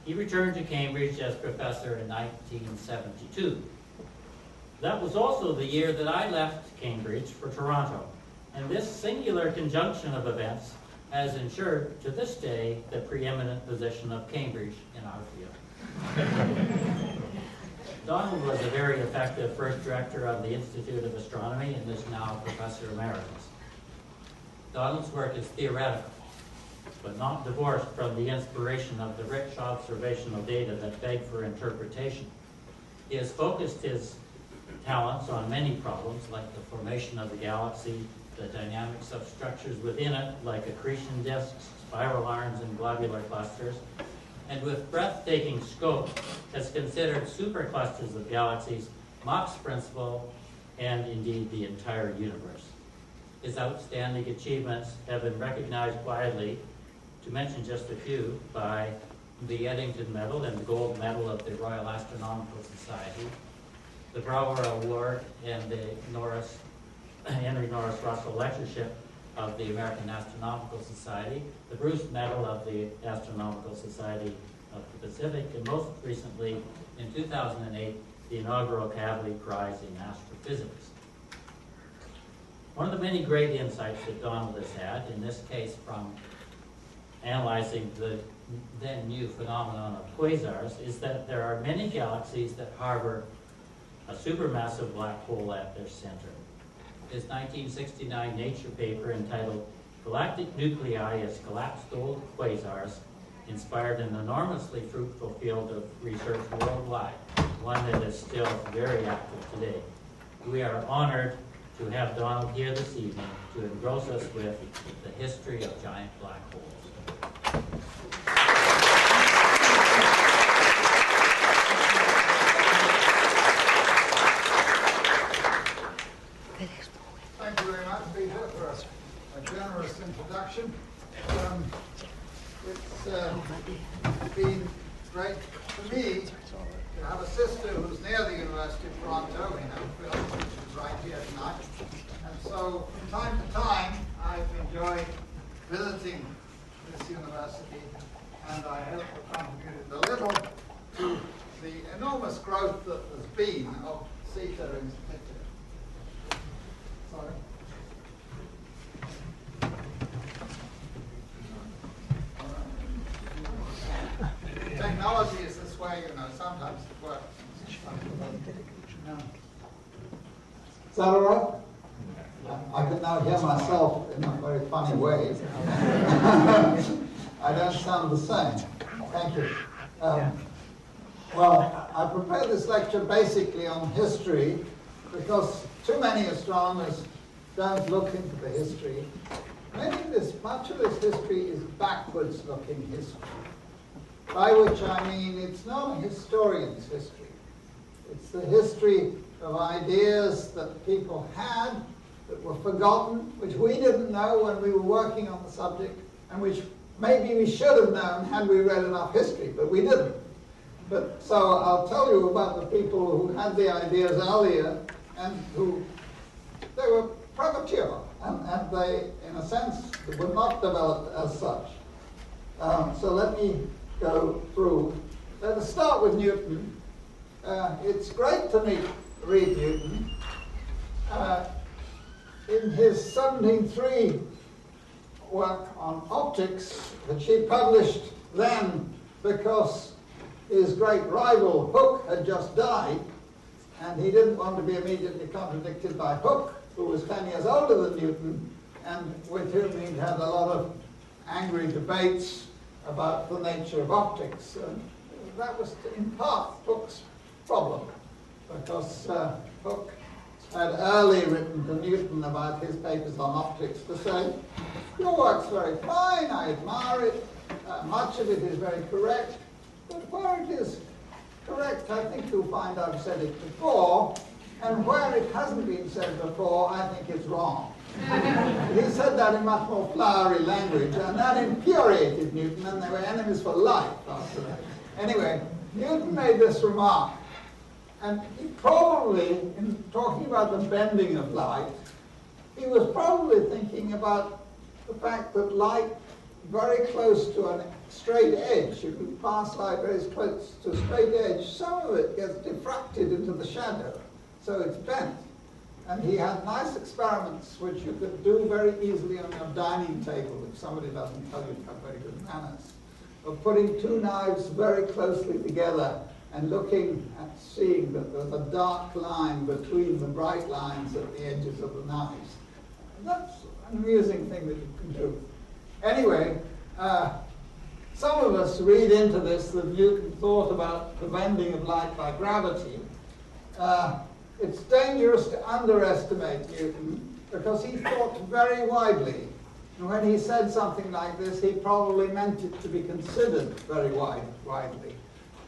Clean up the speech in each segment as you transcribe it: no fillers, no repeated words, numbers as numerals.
He returned to Cambridge as professor in 1972. That was also the year that I left Cambridge for Toronto, and this singular conjunction of events has ensured to this day the preeminent position of Cambridge in our field. Donald was a very effective first director of the Institute of Astronomy and is now Professor Emeritus. Donald's work is theoretical, but not divorced from the inspiration of the rich observational data that beg for interpretation. He has focused his talents on many problems, like the formation of the galaxy, the dynamics of structures within it, like accretion disks, spiral arms, and globular clusters, and with breathtaking scope has considered superclusters of galaxies, Mach's principle, and indeed the entire universe. His outstanding achievements have been recognized widely, to mention just a few, by the Eddington Medal and the Gold Medal of the Royal Astronomical Society, the Brouwer Award and the Henry Norris Russell Lectureship of the American Astronomical Society, the Bruce Medal of the Astronomical Society of the Pacific, and most recently, in 2008, the inaugural Kavli Prize in Astrophysics. One of the many great insights that Donald has had, in this case from analyzing the then new phenomenon of quasars, is that there are many galaxies that harbor a supermassive black hole at their center. His 1969 Nature paper entitled "Galactic Nuclei as Collapsed Old Quasars" inspired an enormously fruitful field of research worldwide, one that is still very active today. We are honored to have Donald here this evening to engross us with the history of giant black holes. Thank you very much, Peter, for a generous introduction. It's been great for me to have a sister who's near the University of Toronto, in Oakville, which is right here tonight. And so, from time to time, I've enjoyed visiting this university, and I hope I've contributed a little to the enormous growth that has been of CITA in particular. Sorry. Technology is this way, you know, sometimes it works. Is that all right? I can now hear myself in a very funny way. I don't sound the same. Thank you. Well, I prepared this lecture basically on history because too many astronomers don't look into the history. Much of this history is backwards-looking history, by which I mean it's not a historian's history. It's the history of ideas that people had that were forgotten, which we didn't know when we were working on the subject, and which maybe we should have known had we read enough history, but we didn't. So I'll tell you about the people who had the ideas earlier and who they were premature, and they, in a sense, were not developed as such. So let me go through. Let us start with Newton. It's great to read Newton. In his 1703 work on optics, which he published then because his great rival Hooke had just died, and he didn't want to be immediately contradicted by Hooke, who was 10 years older than Newton, and with whom he'd had a lot of angry debates about the nature of optics. That was in part Hooke's problem, because Hooke had early written to Newton about his papers on optics to say, your work's very fine, I admire it, much of it is very correct, but where it is correct, I think you'll find I've said it before, and where it hasn't been said before, I think it's wrong. He said that in much more flowery language, and that infuriated Newton, and they were enemies for life after that. Anyway, Newton made this remark, and he probably, in talking about the bending of light, he was probably thinking about the fact that light very close to a straight edge. If you pass light very close to a straight edge, some of it gets diffracted into the shadow, so it's bent. And he had nice experiments which you could do very easily on your dining table if somebody doesn't tell you to have very good manners, of putting two knives very closely together and looking at seeing that there's a dark line between the bright lines at the edges of the knives. And that's an amusing thing that you can do. Anyway, some of us read into this that Newton thought about the bending of light by gravity. It's dangerous to underestimate Newton because he thought very widely. And when he said something like this, he probably meant it to be considered very widely.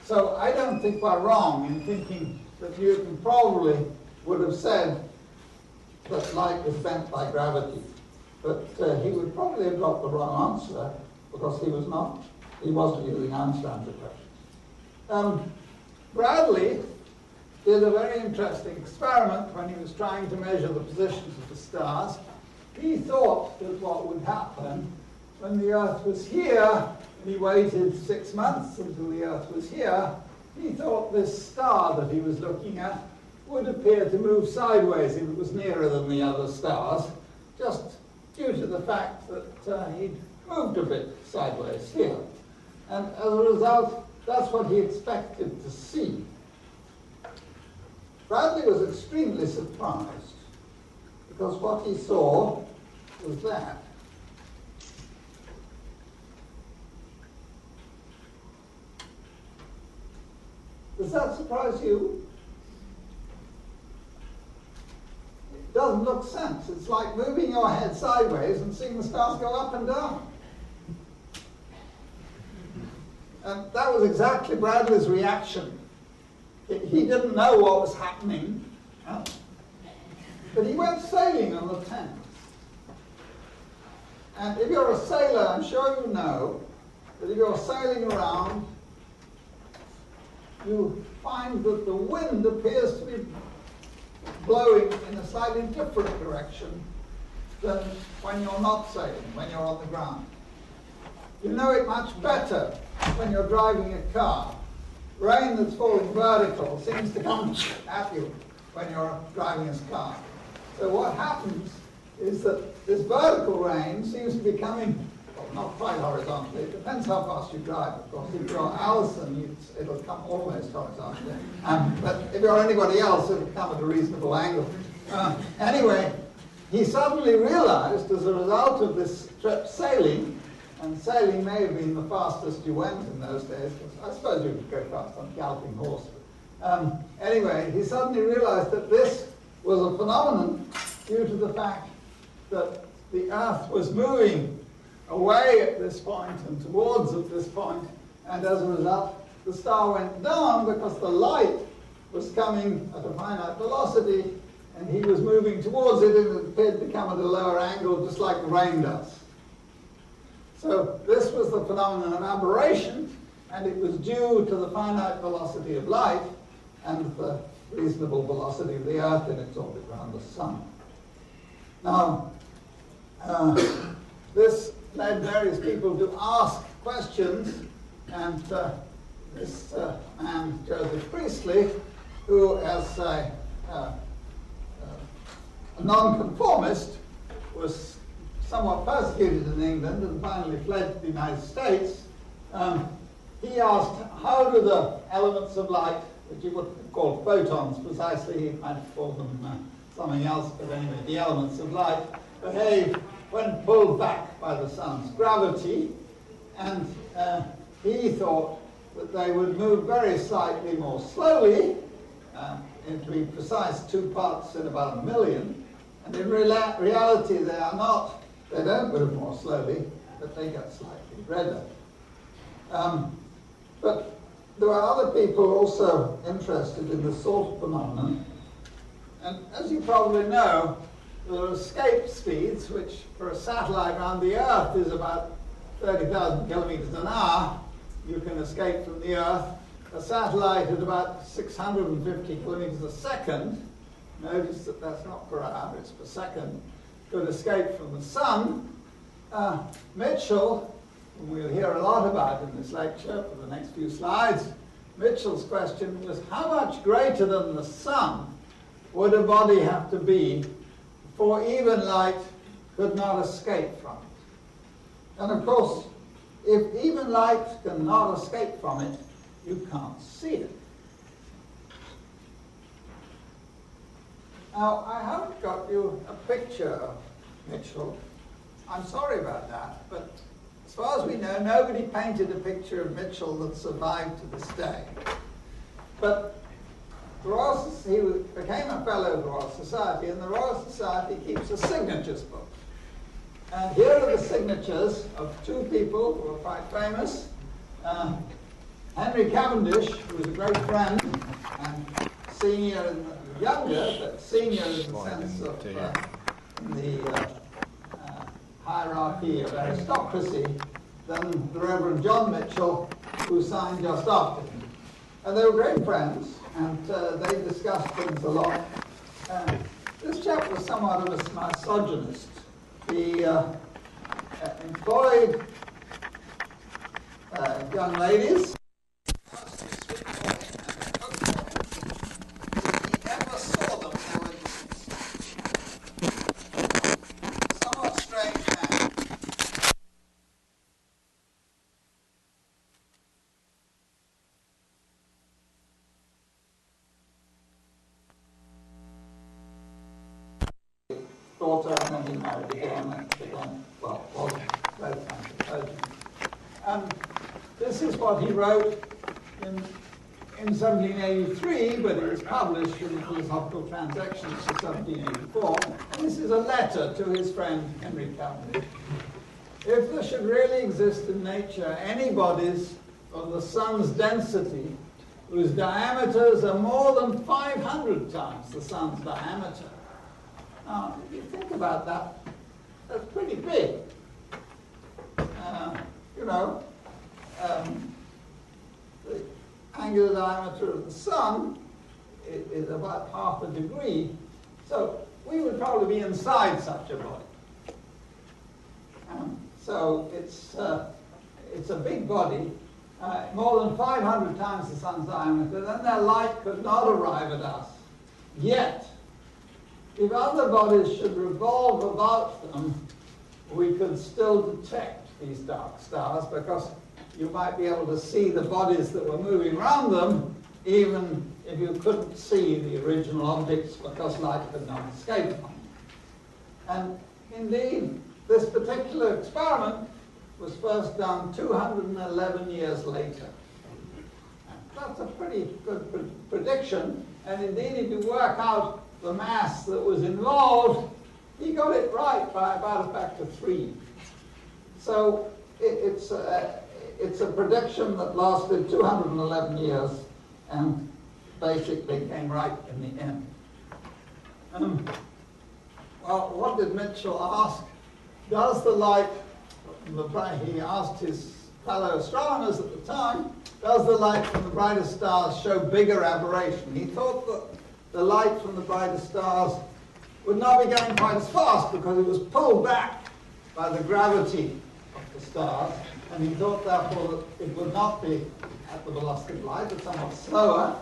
So I don't think we're wrong in thinking that Newton probably would have said that light was bent by gravity. But he would probably have got the wrong answer because he wasn't using Einstein's equation. Bradley did a very interesting experiment when he was trying to measure the positions of the stars. He thought that what would happen when the Earth was here, and he waited 6 months until the Earth was here, he thought this star that he was looking at would appear to move sideways if it was nearer than the other stars, just due to the fact that he'd moved a bit sideways here. And as a result, that's what he expected to see. Bradley was extremely surprised because what he saw was that. Does that surprise you? It doesn't look sense. It's like moving your head sideways and seeing the stars go up and down. And that was exactly Bradley's reaction. He didn't know what was happening, but he went sailing on the Thames. And if you're a sailor, I'm sure you know that if you're sailing around, you find that the wind appears to be blowing in a slightly different direction than when you're not sailing, when you're on the ground. You know it much better when you're driving a car. Rain that's falling vertical seems to come at you when you're driving a car. So what happens is that this vertical rain seems to be coming, well, not quite horizontally. It depends how fast you drive, of course. If you're Allison, it'll come almost horizontally. But if you're anybody else, it'll come at a reasonable angle. Anyway, he suddenly realized, as a result of this trip sailing, and sailing may have been the fastest you went in those days, because I suppose you could go fast on a galloping horse. Anyway, he suddenly realized that this was a phenomenon due to the fact that the Earth was moving away at this point and towards at this point, and as a result, the star went down because the light was coming at a finite velocity, and he was moving towards it, and it appeared to come at a lower angle, just like the rain does. So this was the phenomenon of aberration, and it was due to the finite velocity of light and the reasonable velocity of the Earth in its orbit around the Sun. Now, this led various people to ask questions, and this man, Joseph Priestley, who as a nonconformist was somewhat persecuted in England and finally fled to the United States, he asked, how do the elements of light, which he wouldn't have called photons precisely, he might have called them something else, but anyway, the elements of light, behave when pulled back by the sun's gravity, and he thought that they would move very slightly more slowly, and to be precise, 2 parts in about a million, and in reality they don't move more slowly, but they get slightly redder. But there are other people also interested in this sort of phenomenon, and as you probably know, there are escape speeds, which for a satellite around the Earth is about 30,000 kilometers an hour. You can escape from the Earth. A satellite at about 650 kilometers a second, notice that that's not per hour, it's per second, could escape from the Sun. Mitchell whom we'll hear a lot about in this lecture for the next few slides, Mitchell's question was, how much greater than the sun would a body have to be before even light could not escape from it? And of course, if even light cannot escape from it, you can't see it. Now, I haven't got you a picture of Mitchell. I'm sorry about that, but as far as we know, nobody painted a picture of Mitchell that survived to this day. But he became a fellow of the Royal Society, and the Royal Society keeps a signatures book. And here are the signatures of two people who are quite famous. Henry Cavendish, who was a great friend, and senior, younger, but senior in the sense of the hierarchy of aristocracy, than the Reverend John Mitchell, who signed just after him. And they were great friends, and they discussed things a lot. This chap was somewhat of a misogynist. He employed young ladies. He never saw them, they were somewhat strange man. Daughter, and then he married again, well, both times. And this is what he wrote in 1783, but it was published in the Philosophical Transactions for 1784. And this is a letter to his friend Henry Cavendish. If there should really exist in nature any bodies of the sun's density whose diameters are more than 500 times the sun's diameter, now, if you think about that, that's pretty big. The angular diameter of the sun is about half a degree, so we would probably be inside such a body. So it's a big body, more than 500 times the sun's diameter, then their light could not arrive at us. Yet, if other bodies should revolve about them, we could still detect these dark stars, because you might be able to see the bodies that were moving around them, even if you couldn't see the original objects, because light could not escape from them. And indeed, this particular experiment was first done 211 years later. That's a pretty good prediction, and indeed, if you work out the mass that was involved, he got it right by about a factor 3. So it's a prediction that lasted 211 years and basically came right in the end. Well, what did Mitchell ask? Does the light from the he asked his fellow astronomers at the time, does the light from the brightest stars show bigger aberration? He thought that the light from the brightest stars would not be going quite as fast because it was pulled back by the gravity of the stars, and he thought therefore that it would not be at the velocity of light, but somewhat slower.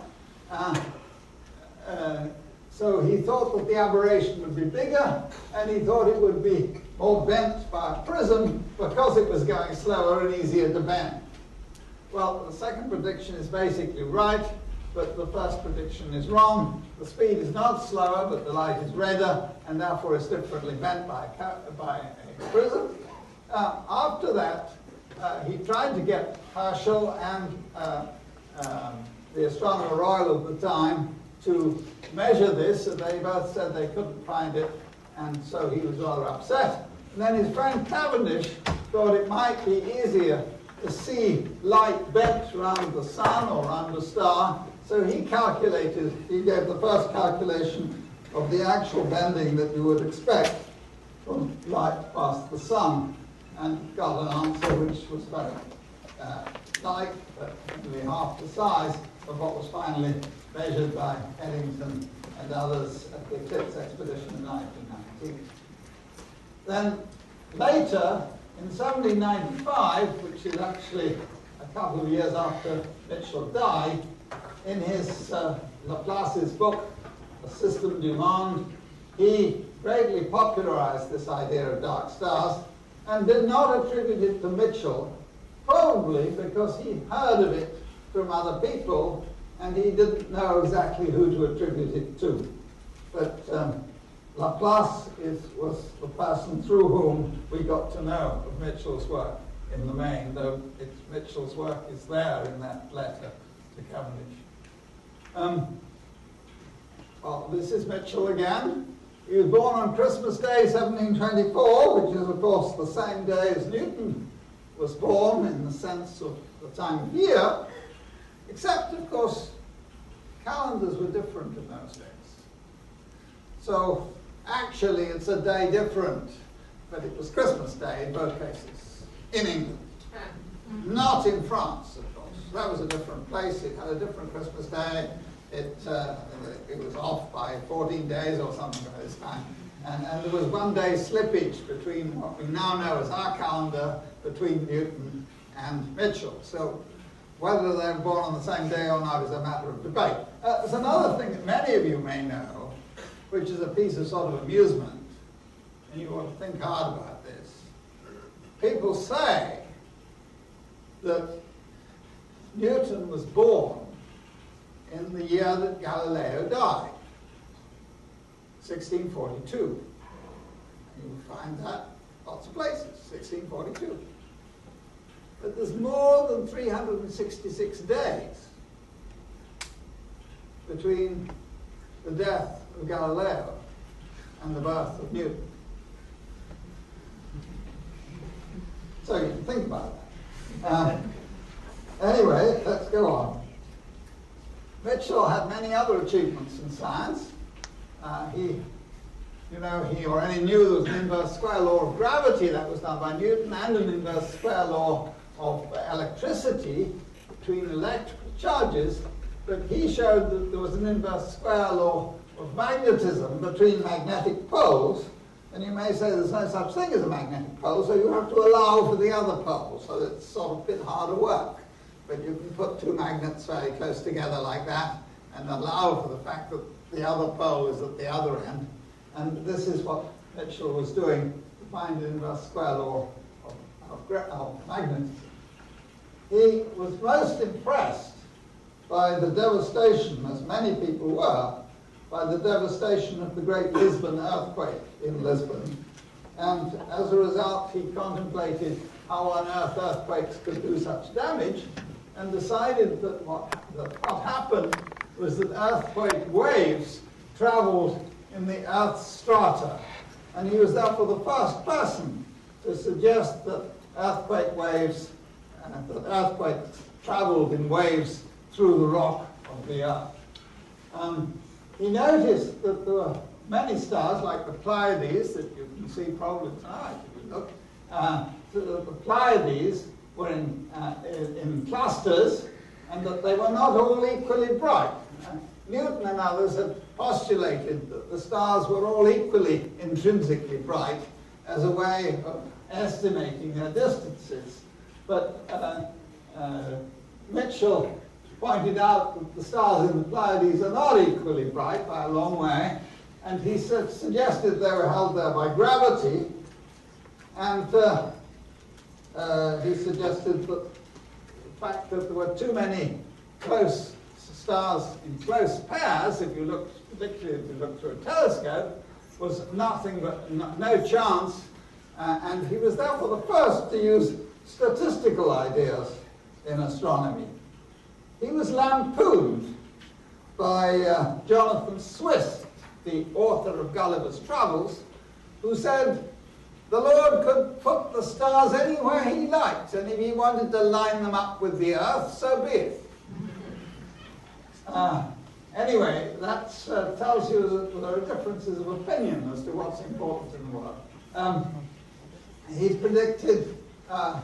So he thought that the aberration would be bigger, and he thought it would be more bent by a prism because it was going slower and easier to bend. Well, the second prediction is basically right, but the first prediction is wrong. The speed is not slower, but the light is redder, and therefore is differently bent by a prism. After that, he tried to get Herschel and the Astronomer Royal of the time to measure this, and they both said they couldn't find it, and so he was rather upset. And then his friend Cavendish thought it might be easier to see light bent around the sun or around a star, so he calculated, he gave the first calculation of the actual bending that you would expect from light past the sun, and got an answer which was very light, but only half the size of what was finally measured by Eddington and others at the eclipse expedition in 1919. Then later, In 1795, which is actually a couple of years after Mitchell died, in his Laplace's book, A Système du Monde, he greatly popularized this idea of dark stars and did not attribute it to Mitchell, probably because he heard of it from other people and he didn't know exactly who to attribute it to. But Laplace was the person through whom we got to know of Mitchell's work in the main, though Mitchell's work is there in that letter to Cavendish. Well, this is Mitchell again. He was born on Christmas Day, 1724, which is, of course, the same day as Newton was born in the sense of the time of year, except, of course, calendars were different in those days. So, actually, it's a day different, but it was Christmas Day in both cases, in England. Not in France, of course. That was a different place. It had a different Christmas Day. It was off by 14 days or something by this time. And there was one day slippage between what we now know as our calendar, between Newton and Mitchell. So whether they were born on the same day or not is a matter of debate. There's another thing that many of you may know, which is a piece of sort of amusement, and you ought to think hard about this. People say that Newton was born in the year that Galileo died, 1642. You will find that lots of places, 1642. But there's more than 366 days between the death of Galileo and the birth of Newton. So you can think about that. Anyway, let's go on. Mitchell had many other achievements in science. He already knew there was an inverse square law of gravity that was done by Newton, and an inverse square law of electricity between electrical charges, but he showed that there was an inverse square law of magnetism between magnetic poles, and you may say there's no such thing as a magnetic pole, so you have to allow for the other pole, so it's sort of a bit harder work. But you can put two magnets very close together like that and allow for the fact that the other pole is at the other end. And this is what Mitchell was doing to find an inverse square law of magnetism. He was most impressed by the devastation, as many people were, by the devastation of the great Lisbon earthquake in Lisbon. And as a result, he contemplated how on earth earthquakes could do such damage, and decided that what happened was that earthquake waves traveled in the Earth's strata. And he was therefore the first person to suggest that earthquake waves, that earthquakes traveled in waves through the rock of the Earth. He noticed that there were many stars, like the Pleiades, that you can see probably tonight if you look. The Pleiades were in clusters, and that they were not all equally bright. Newton and others had postulated that the stars were all equally intrinsically bright as a way of estimating their distances. But Mitchell pointed out that the stars in the Pleiades are not equally bright by a long way, and he suggested they were held there by gravity, and he suggested that the fact that there were too many close stars in close pairs, particularly if you look through a telescope, was nothing but no chance, and he was therefore the first to use statistical ideas in astronomy. He was lampooned by Jonathan Swift, the author of Gulliver's Travels, who said the Lord could put the stars anywhere he liked, and if he wanted to line them up with the Earth, so be it. Anyway, that tells you that there are differences of opinion as to what's important in the world. He predicted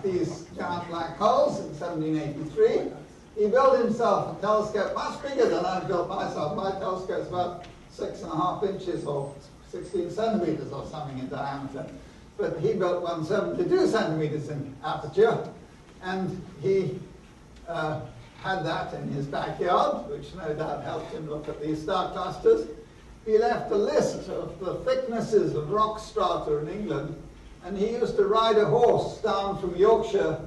these giant black holes in 1783. He built himself a telescope much bigger than I've built myself. My telescope's about 6.5 inches or 16 centimeters or something in diameter. but he built one 72 centimeters in aperture, and he had that in his backyard, which no doubt helped him look at these star clusters. He left a list of the thicknesses of rock strata in England, and he used to ride a horse down from Yorkshire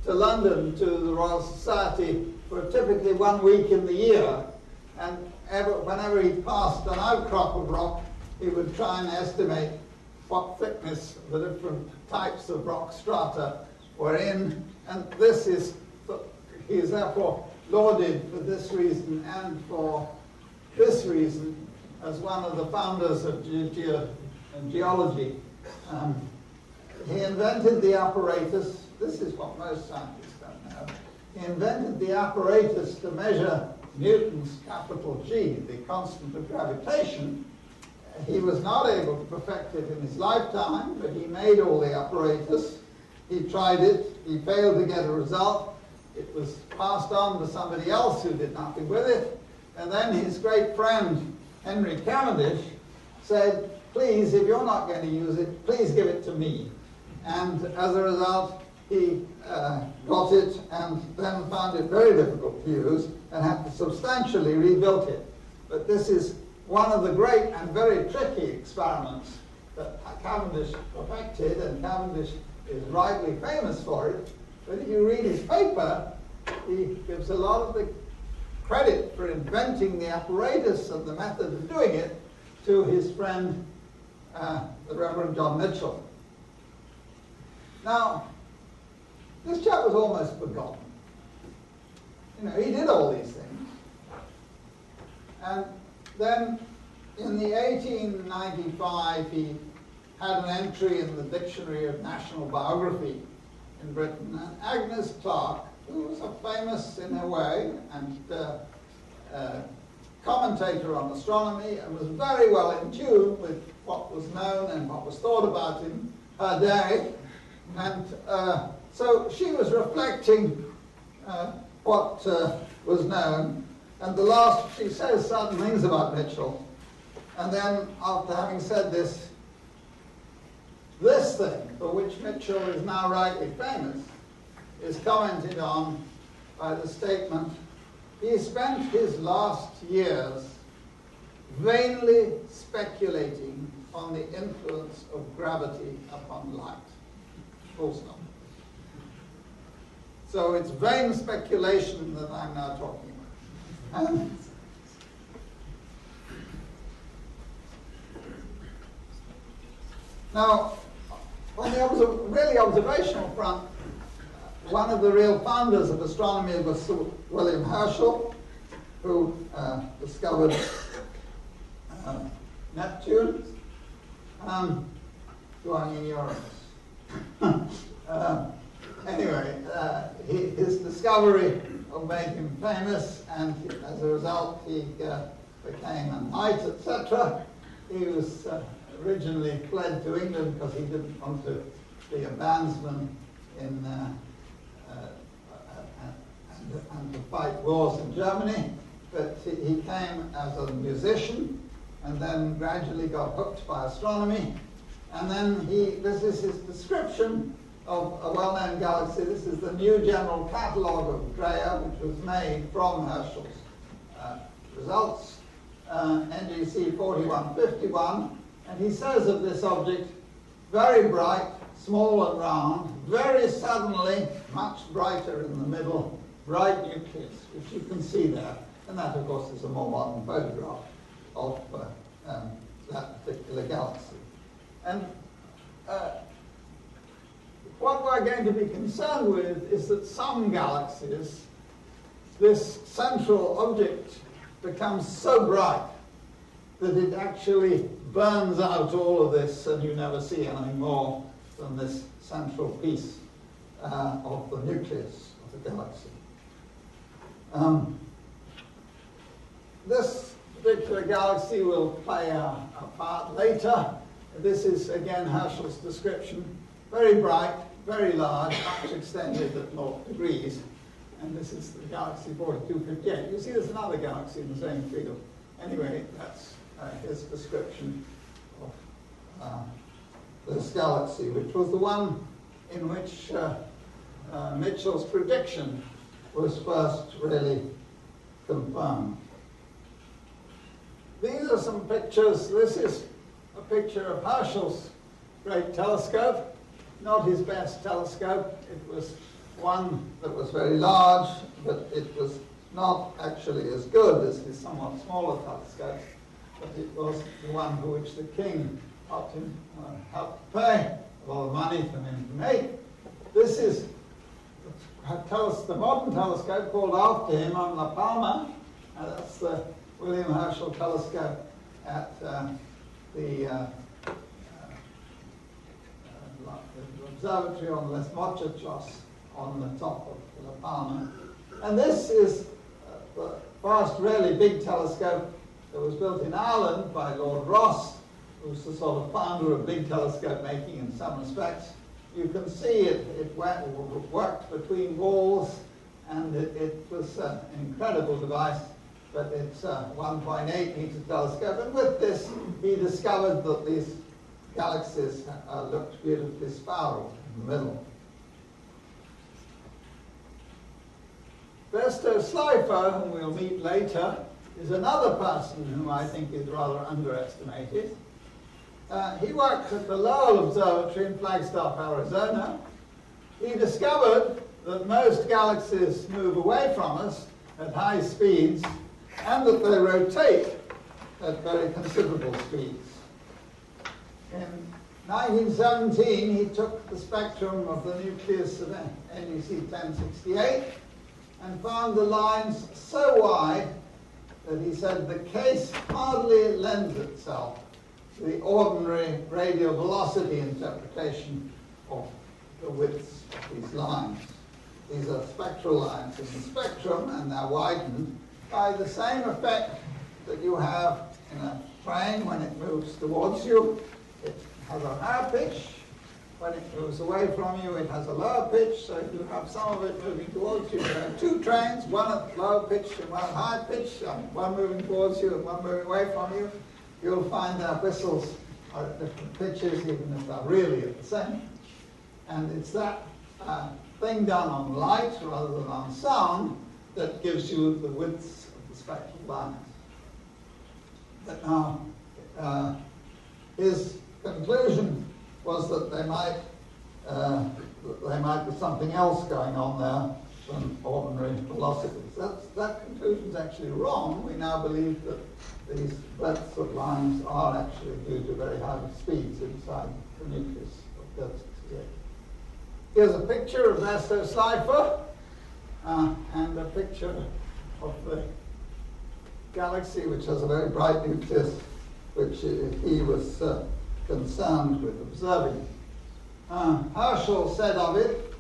to London to the Royal Society for typically 1 week in the year. And whenever he passed an outcrop of rock, he would try and estimate what thickness the different types of rock strata were in. And this is, he is therefore lauded for this reason and for this reason as one of the founders of geology. He invented the apparatus. This is what most scientists don't know. He invented the apparatus to measure Newton's capital G, the constant of gravitation. He was not able to perfect it in his lifetime, but he made all the apparatus. He tried it. He failed to get a result. It was passed on to somebody else who did nothing with it. And then his great friend, Henry Cavendish, said, please, if you're not going to use it, please give it to me. And as a result, he got it and then found it very difficult to use and had to substantially rebuild it. But this is one of the great and very tricky experiments that Cavendish perfected, and Cavendish is rightly famous for it. But if you read his paper, he gives a lot of the credit for inventing the apparatus and the method of doing it to his friend, the Reverend John Mitchell. Now, this chap was almost forgotten. You know, he did all these things. And then in the 1895, he had an entry in the Dictionary of National Biography in Britain. And Agnes Clark, who was a famous, in her way, and commentator on astronomy, and was very well in tune with what was known and what was thought about in her day. And so she was reflecting what was known. And the last, she says certain things about Mitchell. And then, after having said this, this thing, for which Mitchell is now rightly famous, is commented on by the statement, he spent his last years vainly speculating on the influence of gravity upon light. Full stop. So it's vain speculation that I'm now talking about. Now, on the really observational front, one of the real founders of astronomy was Sir William Herschel, who discovered Neptune. Going in Uranus. Anyway, his discovery made him famous, and as a result, he became a knight, etc. He was originally fled to England because he didn't want to be a bandsman in and to fight wars in Germany. But he came as a musician, and then gradually got hooked by astronomy. And then this is his description of a well-known galaxy. This is the New General Catalogue of Drea, which was made from Herschel's results, NGC 4151. And he says of this object, very bright, small and round, very suddenly, much brighter in the middle, bright nucleus, which you can see there. And that, of course, is a more modern photograph of that particular galaxy. And what we're going to be concerned with is that some galaxies, this central object becomes so bright that it actually burns out all of this, and you never see anything more than this central piece of the nucleus of the galaxy. This particular galaxy will play a part later. This is, again, Herschel's description. Very bright, very large, much extended at 0 degrees. And this is the galaxy 4258. You see there's another galaxy in the same field. Anyway, that's his description of this galaxy, which was the one in which Mitchell's prediction was first really confirmed. These are some pictures. This is a picture of Herschel's great telescope, not his best telescope. It was one that was very large, but it was not actually as good as his somewhat smaller telescopes, but it was the one for which the king helped pay a lot of money for him to make. This is the modern telescope called after him on La Palma, and that's the William Herschel telescope at the observatory on Les Mochachos on the top of La Palma. And this is the first really big telescope that was built in Ireland by Lord Ross, who's the sort of founder of big telescope making in some respects. You can see it worked between walls, and it was an incredible device, but it's a 1.8 meter telescope. And with this, he discovered that these galaxies looked beautifully spiral in the middle. Bairstow Slifer, whom we'll meet later, is another person whom I think is rather underestimated. He worked at the Lowell Observatory in Flagstaff, Arizona. He discovered that most galaxies move away from us at high speeds and that they rotate at very considerable speeds. In 1917, he took the spectrum of the nucleus of NEC 1068 and found the lines so wide that he said the case hardly lends itself to the ordinary radial velocity interpretation of the widths of these lines. These are spectral lines in the spectrum, and they're widened by the same effect that you have in a train when it moves towards you. It has a higher pitch. When it moves away from you, it has a lower pitch. So if you have some of it moving towards you, there are two trains, one at low pitch and one at high pitch, one moving towards you and one moving away from you. You'll find their whistles are at different pitches, even if they're really at the same. And it's that thing done on light rather than on sound that gives you the widths of the spectral lines. But now, his conclusion was that there might be something else going on there than ordinary velocities. That conclusion is actually wrong. We now believe that these breadths of lines are actually due to very high speeds inside the nucleus of 1068. Here's a picture of Bairstow Slifer and a picture of the galaxy, which has a very bright nucleus, which he was concerned with observing. Herschel said of it,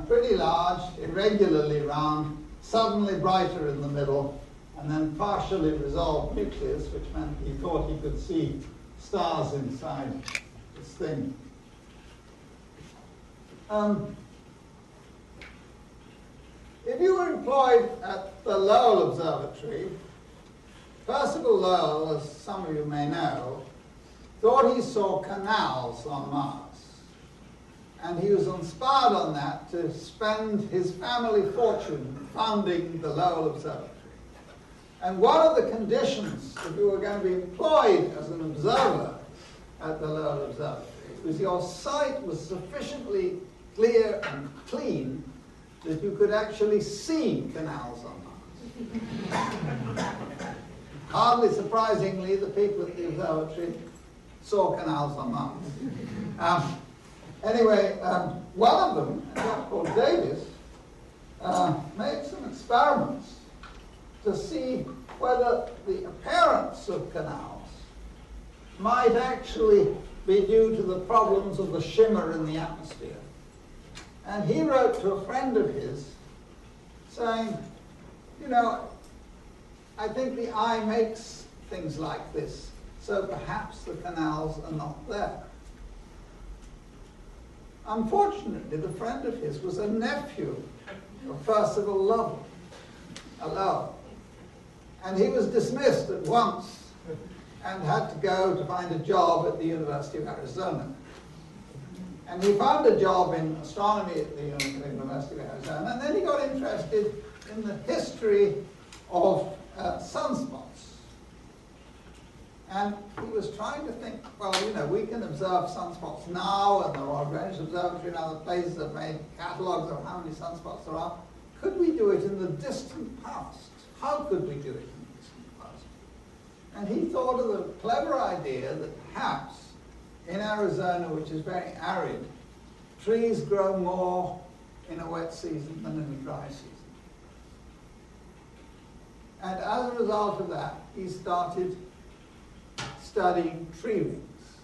pretty large, irregularly round, suddenly brighter in the middle, and then partially resolved nucleus, which meant he thought he could see stars inside this thing. If you were employed at the Lowell Observatory, Percival Lowell, as some of you may know, thought he saw canals on Mars. And he was inspired on that to spend his family fortune founding the Lowell Observatory. And one of the conditions if you were going to be employed as an observer at the Lowell Observatory was your sight was sufficiently clear and clean that you could actually see canals on Mars. Hardly surprisingly, the people at the observatory saw canals on Mars. Anyway, one of them, a chap called Davis, made some experiments to see whether the appearance of canals might actually be due to the problems of the shimmer in the atmosphere. And he wrote to a friend of his saying, you know, I think the eye makes things like this, so perhaps the canals are not there. Unfortunately, the friend of his was a nephew of Percival Lowell. And he was dismissed at once and had to go to find a job at the University of Arizona. And he found a job in astronomy at the University of Arizona, and then he got interested in the history of sunspots. And he was trying to think, well, you know, we can observe sunspots now, and the Royal Greenwich Observatory and other places have made catalogues of how many sunspots there are. Could we do it in the distant past? How could we do it in the distant past? And he thought of the clever idea that perhaps in Arizona, which is very arid, trees grow more in a wet season than in a dry season. And as a result of that, he started studying tree rings.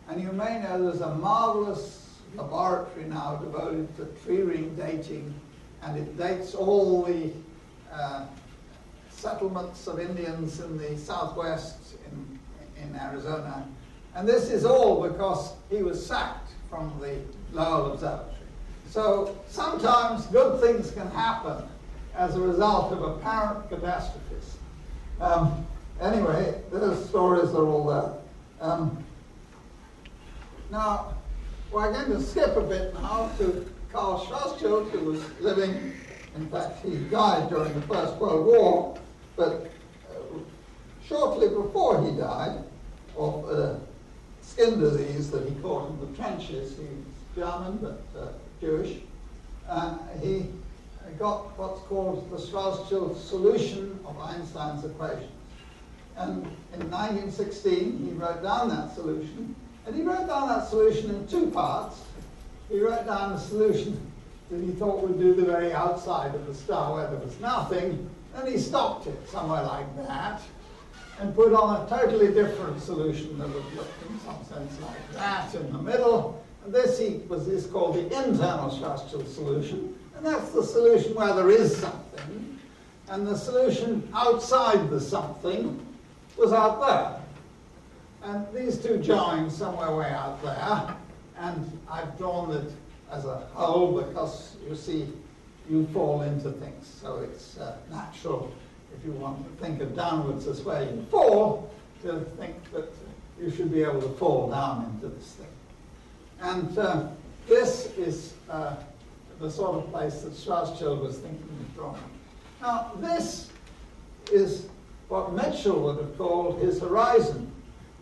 And you may know there's a marvelous laboratory now devoted to tree ring dating, and it dates all the settlements of Indians in the southwest in Arizona. And this is all because he was sacked from the Lowell Observatory. So sometimes good things can happen as a result of apparent catastrophes. Anyway, those stories are all there. Now, we're going to skip a bit now to Carl Schwarzschild, who was living, in fact, he died during the First World War, but shortly before he died of skin disease that he caught in the trenches. He was German, but Jewish. He got what's called the Schwarzschild solution of Einstein's equation. And in 1916, he wrote down that solution. And he wrote down that solution in two parts. He wrote down a solution that he thought would do the very outside of the star where there was nothing. And he stopped it somewhere like that, and put on a totally different solution that would look in some sense like that in the middle. And this is called the internal Schwarzschild solution. And that's the solution where there is something. And the solution outside the something was out there. And these two join somewhere way out there. And I've drawn it as a hole because, you see, you fall into things. So it's natural, if you want to think of downwards as where you fall, to think that you should be able to fall down into this thing. And this is the sort of place that Schwarzschild was thinking of drawing. Now, this is what Mitchell would have called his horizon.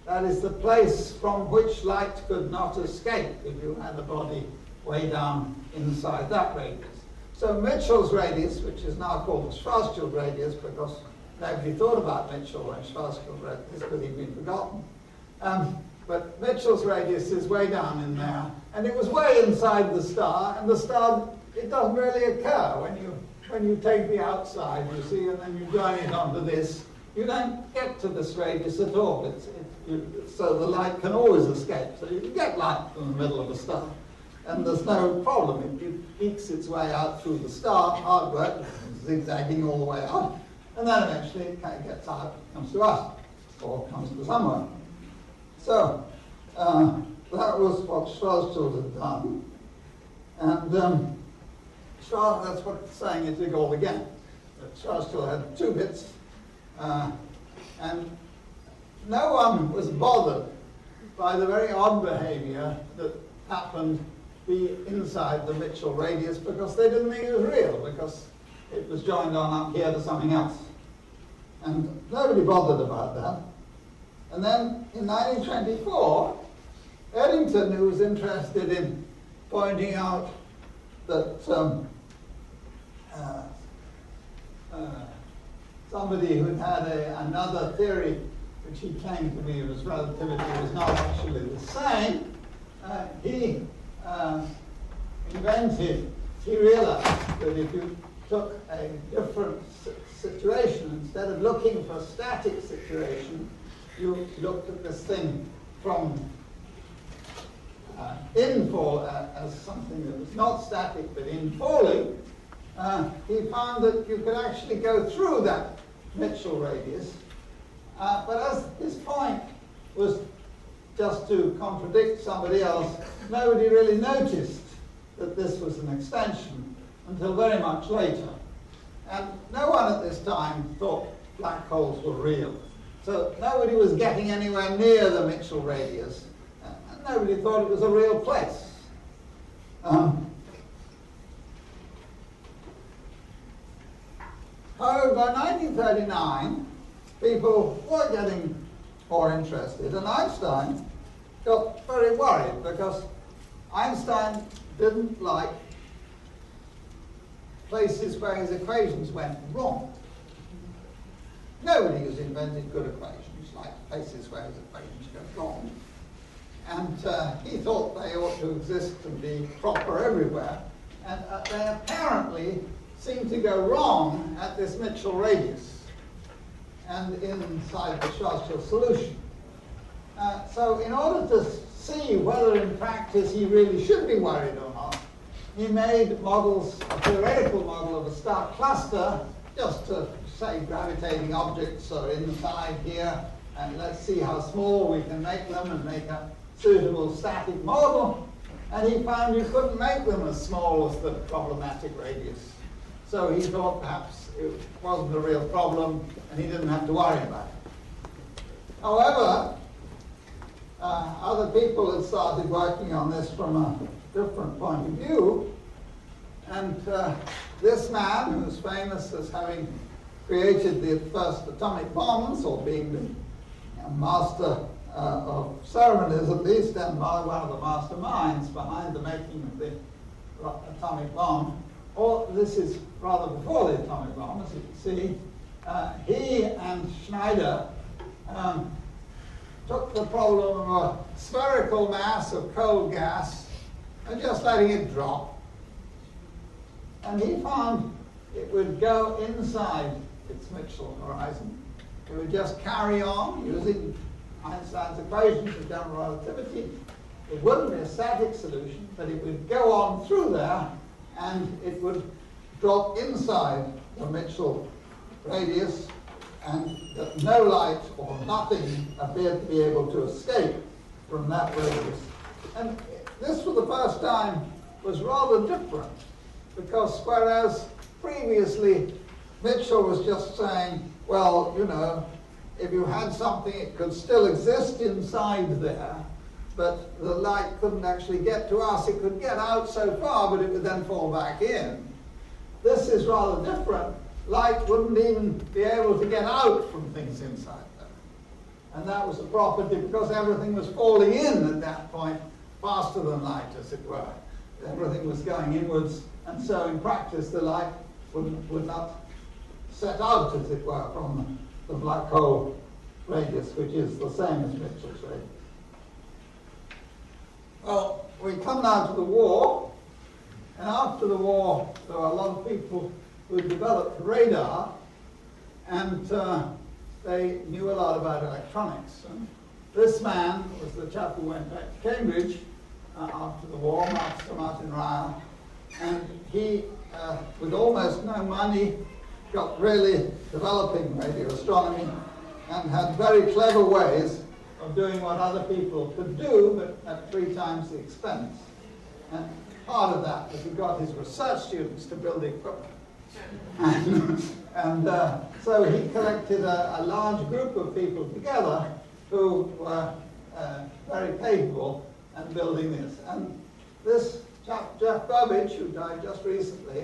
That is the place from which light could not escape if you had a body way down inside that radius. So Mitchell's radius, which is now called the Schwarzschild radius because nobody thought about Mitchell when Schwarzschild wrote this because he'd been forgotten. But Mitchell's radius is way down in there, and it was way inside the star, and the star, it doesn't really occur when you take the outside, you see, and then you join it onto this. You don't get to this radius at all. So the light can always escape. So you can get light from the middle of a star, and there's no problem. It ekes its way out through the star, hard work, zigzagging all the way out, and then eventually it kind of gets out, comes to us, or comes to somewhere. So that was what Schwarzschild had done. And that's what it's saying it all again. That Schwarzschild had two bits, and no one was bothered by the very odd behavior that happened inside the Mitchell radius because they didn't think it was real, because it was joined on up here to something else. And nobody bothered about that. And then in 1924, Eddington, who was interested in pointing out that somebody who'd had another theory, which he claimed to be his relativity, was not actually the same, he realized that if you took a different situation, instead of looking for a static situation, you looked at this thing from infall as something that was not static but infalling, he found that you could actually go through that Mitchell radius. But as his point was just to contradict somebody else, nobody really noticed that this was an extension until very much later. And no one at this time thought black holes were real. So nobody was getting anywhere near the Mitchell radius. And nobody thought it was a real place. However, by 1939, people were getting more interested, and Einstein got very worried because Einstein didn't like places where his equations went wrong. Nobody has invented good equations like places where his equations go wrong. And he thought they ought to exist and be proper everywhere. And they apparently seem to go wrong at this Mitchell radius and inside the Schwarzschild solution. So in order to see whether in practice he really should be worried or not, he made models, a theoretical model of a star cluster, just to say gravitating objects are inside here, and let's see how small we can make them and make a suitable static model. And he found you couldn't make them as small as the problematic radius. So he thought perhaps it wasn't a real problem and he didn't have to worry about it. However, other people had started working on this from a different point of view. And this man, who's famous as having created the first atomic bombs, or being the master of ceremonies at least, and one of the masterminds behind the making of the atomic bomb, or this is rather before the atomic bomb, as you can see, he and Schneider took the problem of a spherical mass of cold gas and just letting it drop. And he found it would go inside its Mitchell horizon. It would just carry on using Einstein's equations of general relativity. It wouldn't be a static solution, but it would go on through there and it would drop inside the Mitchell radius, and that no light or nothing appeared to be able to escape from that radius. And this, for the first time, was rather different, because whereas previously Mitchell was just saying, well, you know, if you had something, it could still exist inside there, but the light couldn't actually get to us. It could get out so far, but it would then fall back in. This is rather different. Light wouldn't even be able to get out from things inside there. And that was a property because everything was falling in at that point faster than light, as it were. Everything was going inwards, and so in practice the light would not set out, as it were, from the black hole radius, which is the same as Mitchell's radius. Well, we come now to the war, and after the war there were a lot of people who developed radar, and they knew a lot about electronics. And this man was the chap who went back to Cambridge after the war, Maarten Schmidt, and he, with almost no money, got really developing radio astronomy and had very clever ways of doing what other people could do, but at 3 times the expense. And part of that was he got his research students to build the equipment. And so he collected a large group of people together who were very capable at building this. And this chap, Jeff Burbidge, who died just recently,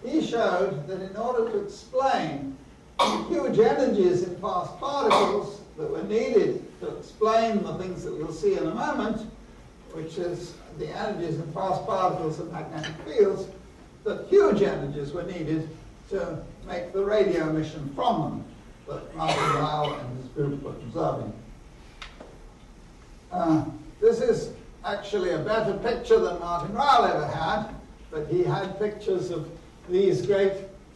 he showed that in order to explain the huge energies in fast particles that were needed to explain the things that we'll see in a moment, which is the energies in fast particles of magnetic fields, that huge energies were needed to make the radio emission from them that Maarten Lowell and his group were observing. This is actually a better picture than Maarten Lowell ever had, but he had pictures of these great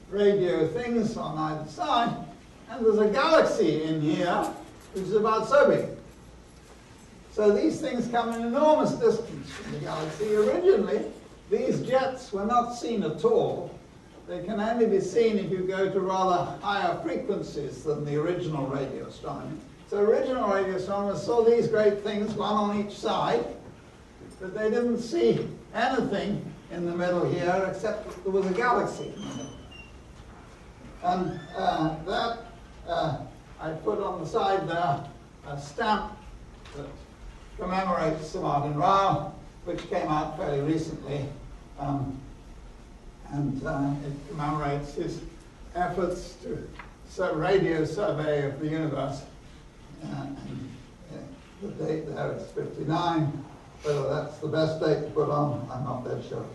radio things on either side, and there's a galaxy in here which is about so big. So these things come an enormous distance from the galaxy. Originally, these jets were not seen at all. They can only be seen if you go to rather higher frequencies than the original radio astronomy. So original radio astronomers saw these great things, one on each side, but they didn't see anything in the middle here except that there was a galaxy in the middle. And I put on the side there a stamp that commemorates Maarten Lowell, which came out fairly recently, and it commemorates his efforts to radio survey of the universe. The date there is 59. Whether that's the best date to put on, I'm not that sure.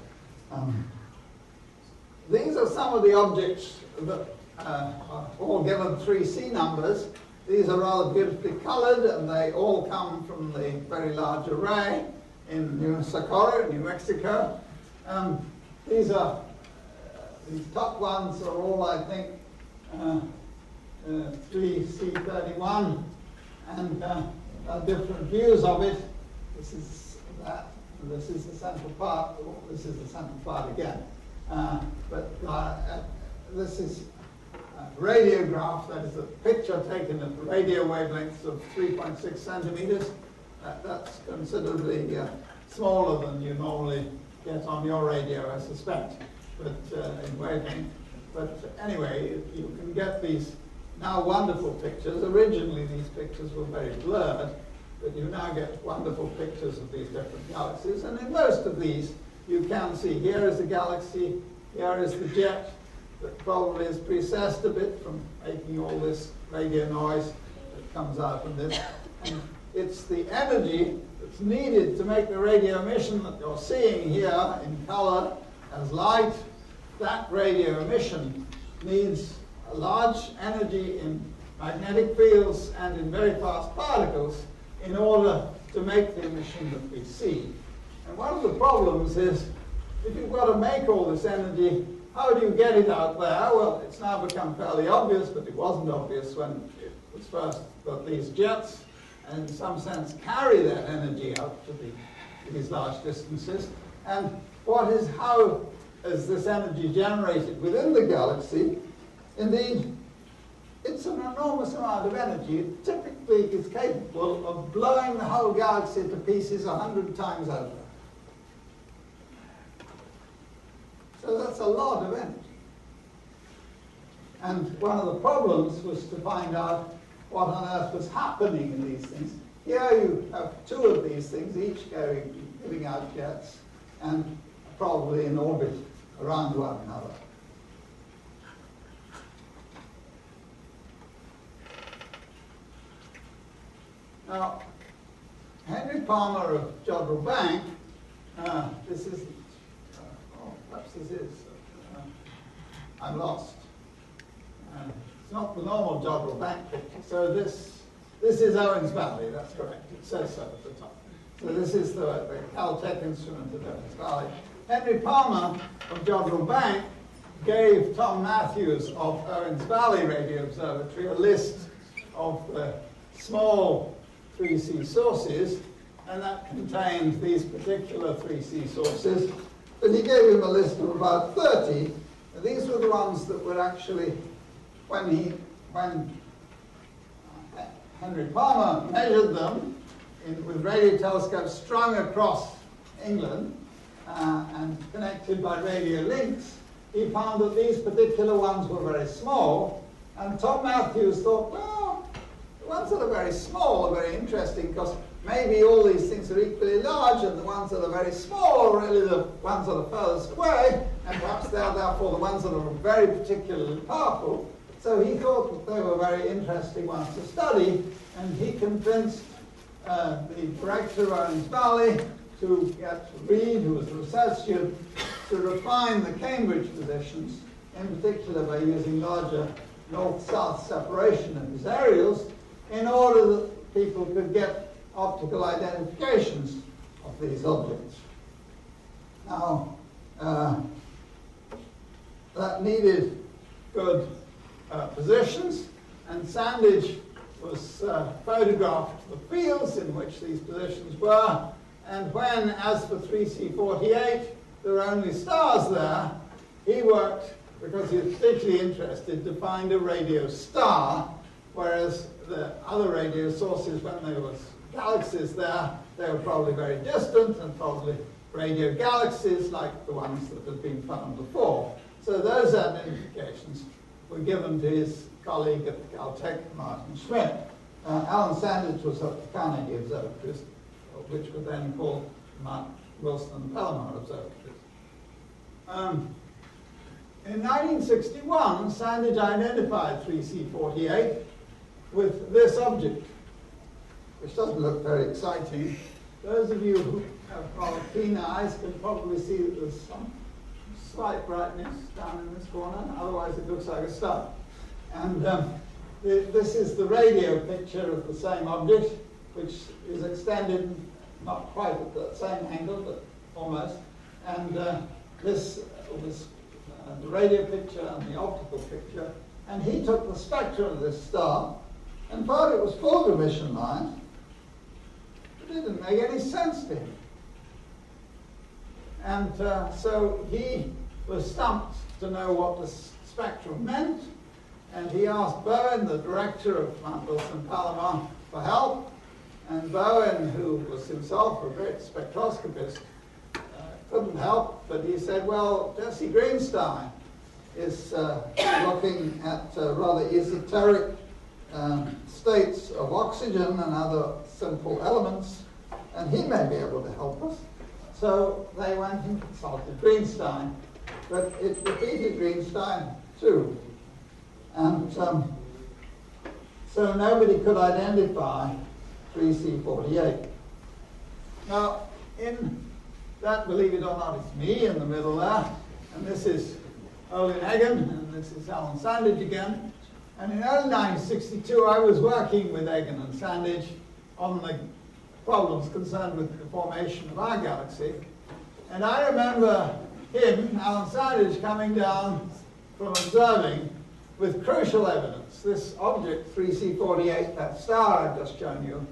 These are some of the objects that are all given 3C numbers. These are rather beautifully colored, and they all come from the very large array in Socorro, New Mexico. These top ones are all, I think, 3C31, and different views of it. This is that, and this is the central part. This is the central part again. This is a radiograph, that is a picture taken at the radio wavelengths of 3.6 centimeters. That's considerably smaller than you normally get on your radio, I suspect, but in wavelength. But anyway, you can get these now wonderful pictures. Originally, these pictures were very blurred, but you now get wonderful pictures of these different galaxies. And in most of these, you can see here is the galaxy, here is the jet that probably is precessed a bit from making all this radio noise that comes out from this. And it's the energy that's needed to make the radio emission that you're seeing here in color as light. That radio emission needs a large energy in magnetic fields and in very fast particles in order to make the emission that we see. And one of the problems is, if you've got to make all this energy, how do you get it out there? Well, it's now become fairly obvious, but it wasn't obvious when it was first that these jets, in some sense, carry that energy out to these large distances. And how is this energy generated within the galaxy? Indeed, it's an enormous amount of energy. It typically is capable of blowing the whole galaxy to pieces 100 times over. So that's a lot of energy. And one of the problems was to find out what on earth was happening in these things. Here you have two of these things, each giving out jets, and probably in orbit around one another. Now, Henry Palmer of Jodrell Bank, this is, perhaps this is, I'm lost. It's not the normal Jodrell Bank picture. So this is Owens Valley, that's correct. It says so at the top. So this is the Caltech instrument at Owens Valley. Henry Palmer of Jodrell Bank gave Tom Matthews of Owens Valley Radio Observatory a list of the small 3C sources, and that contained these particular 3C sources. But he gave him a list of about 30. And these were the ones that were actually, when Henry Palmer measured them with radio telescopes strung across England and connected by radio links, he found that these particular ones were very small. And Tom Matthews thought, well, the ones that are very small are very interesting because maybe all these things are equally large, and the ones that are very small are really the ones that are furthest away, and perhaps they are therefore the ones that are very particularly powerful. So he thought that they were very interesting ones to study, and he convinced the director of Owens Valley to get Reed, who was the research student, to refine the Cambridge positions, in particular by using larger north-south separation of his aerials, in order that people could get optical identifications of these objects. Now, that needed good positions, and Sandage was photographed the fields in which these positions were, and when, as for 3C48, there were only stars there, he worked, because he was particularly interested, to find a radio star, whereas the other radio sources, when there was galaxies there, they were probably very distant and probably radio galaxies like the ones that had been found before. So those identifications were given to his colleague at Caltech, Maarten Schmidt. Alan Sandage was at the Carnegie Observatories, which were then called Wilson and Palomar observatories. In 1961, Sandage identified 3C48 with this object, which doesn't look very exciting. Those of you who have rather keen eyes can probably see that there's some slight brightness down in this corner, otherwise it looks like a star. And this is the radio picture of the same object, which is extended not quite at the same angle, but almost. And this was the radio picture and the optical picture. And he took the spectrum of this star and thought it was full of emission lines. It didn't make any sense to him. And so he was stumped to know what the spectrum meant. And he asked Bowen, the director of Mount Wilson Palomar, for help. And Bowen, who was himself a great spectroscopist, couldn't help, but he said, well, Jesse Greenstein is looking at rather esoteric states of oxygen and other simple elements, and he may be able to help us. So they went and consulted Greenstein, but it defeated Greenstein too. And so nobody could identify 3C48. Now, in that, believe it or not, it's me in the middle there, and this is Olin Eggen, and this is Alan Sandage again. And in early 1962, I was working with Eggen and Sandage on the problems concerned with the formation of our galaxy. And I remember him, Alan Sandage, coming down from observing with crucial evidence. This object, 3C48, that star I've just shown you,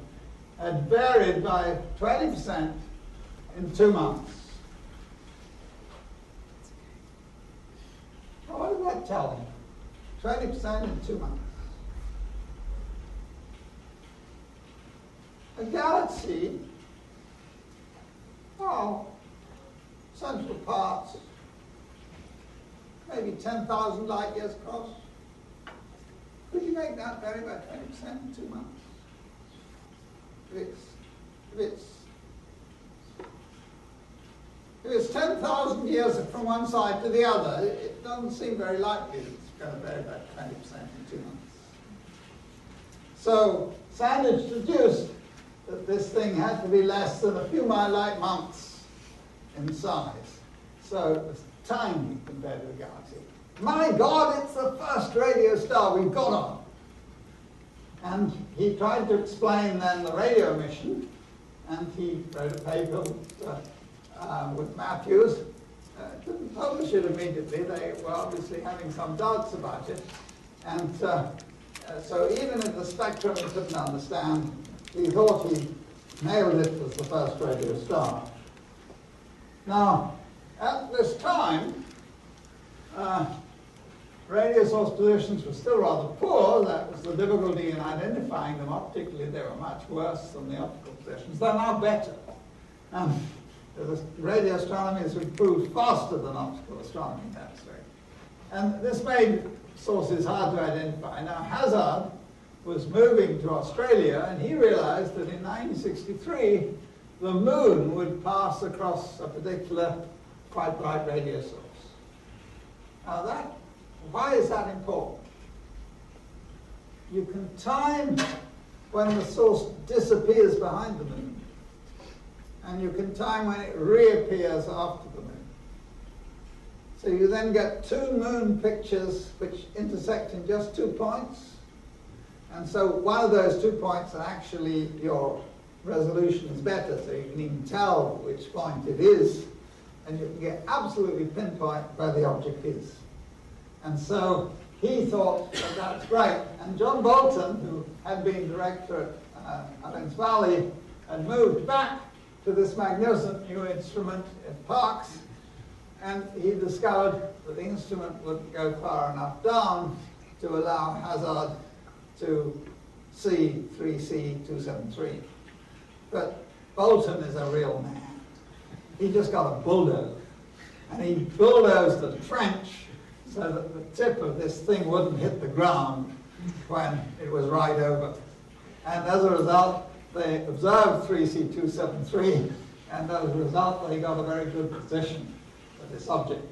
had varied by 20% in 2 months. Now, what did that tell him? 20% in 2 months. A galaxy, well, central parts, maybe 10,000 light years across. Could you make that vary by 20% in 2 months? If it's 10,000 years from one side to the other, it doesn't seem very likely that it's going to vary by 20% in 2 months. So Sandage deduced that this thing had to be less than a few light months in size. So it was tiny compared to the galaxy. My God, it's the first radio star we've got on. And he tried to explain then the radio emission, and he wrote a paper with Matthews. Didn't publish it immediately. They were obviously having some doubts about it. And so even if the spectrum he couldn't understand, he thought he nailed it as the first radio star. Now, at this time, radio source positions were still rather poor. That was the difficulty in identifying them optically. They were much worse than the optical positions. They're now better. The radio astronomy has improved faster than optical astronomy, that's right. And this made sources hard to identify. Now, Hazard was moving to Australia, and he realized that in 1963, the moon would pass across a particular quite bright radio source. Now, why is that important? You can time when the source disappears behind the moon, and you can time when it reappears after the moon. So you then get 2 moon pictures which intersect in just 2 points. And so one of those 2 points, actually your resolution is better, so you can even tell which point it is, and you can get absolutely pinpoint where the object is. And so he thought that that's great. And John Bolton, who had been director at Allens Valley, had moved back to this magnificent new instrument at Parkes, and he discovered that the instrument would go far enough down to allow Hazard to see 3C273. But Bolton is a real man. He just got a bulldozer, and he bulldozed a trench so that the tip of this thing wouldn't hit the ground when it was right over. And as a result, they observed 3C273, and as a result they got a very good position for this object.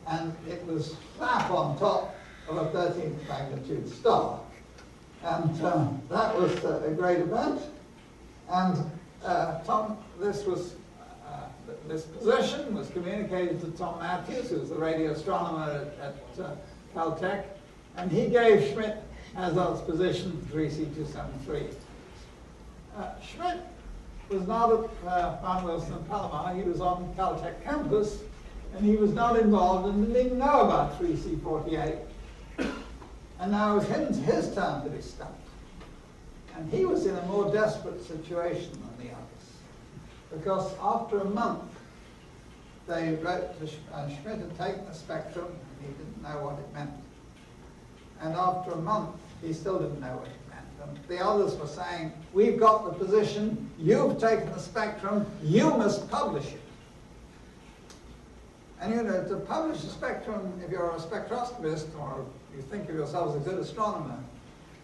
And it was slap on top of a 13th magnitude star. And that was a great event. And this position was communicated to Tom Matthews, who was the radio astronomer at Caltech, and he gave Schmidt Hazard's position 3C273. Schmidt was not at Mount Wilson and Palomar. He was on Caltech campus, and he was not involved and didn't know about 3C48. And now it was his turn to be stumped. And he was in a more desperate situation than the others, because after a month, they wrote to Schmidt had taken the spectrum, and he didn't know what it meant. And after a month, he still didn't know what it meant. And the others were saying, we've got the position, you've taken the spectrum, you must publish it. And you know, to publish a spectrum, if you're a spectroscopist, or you think of yourself as a good astronomer,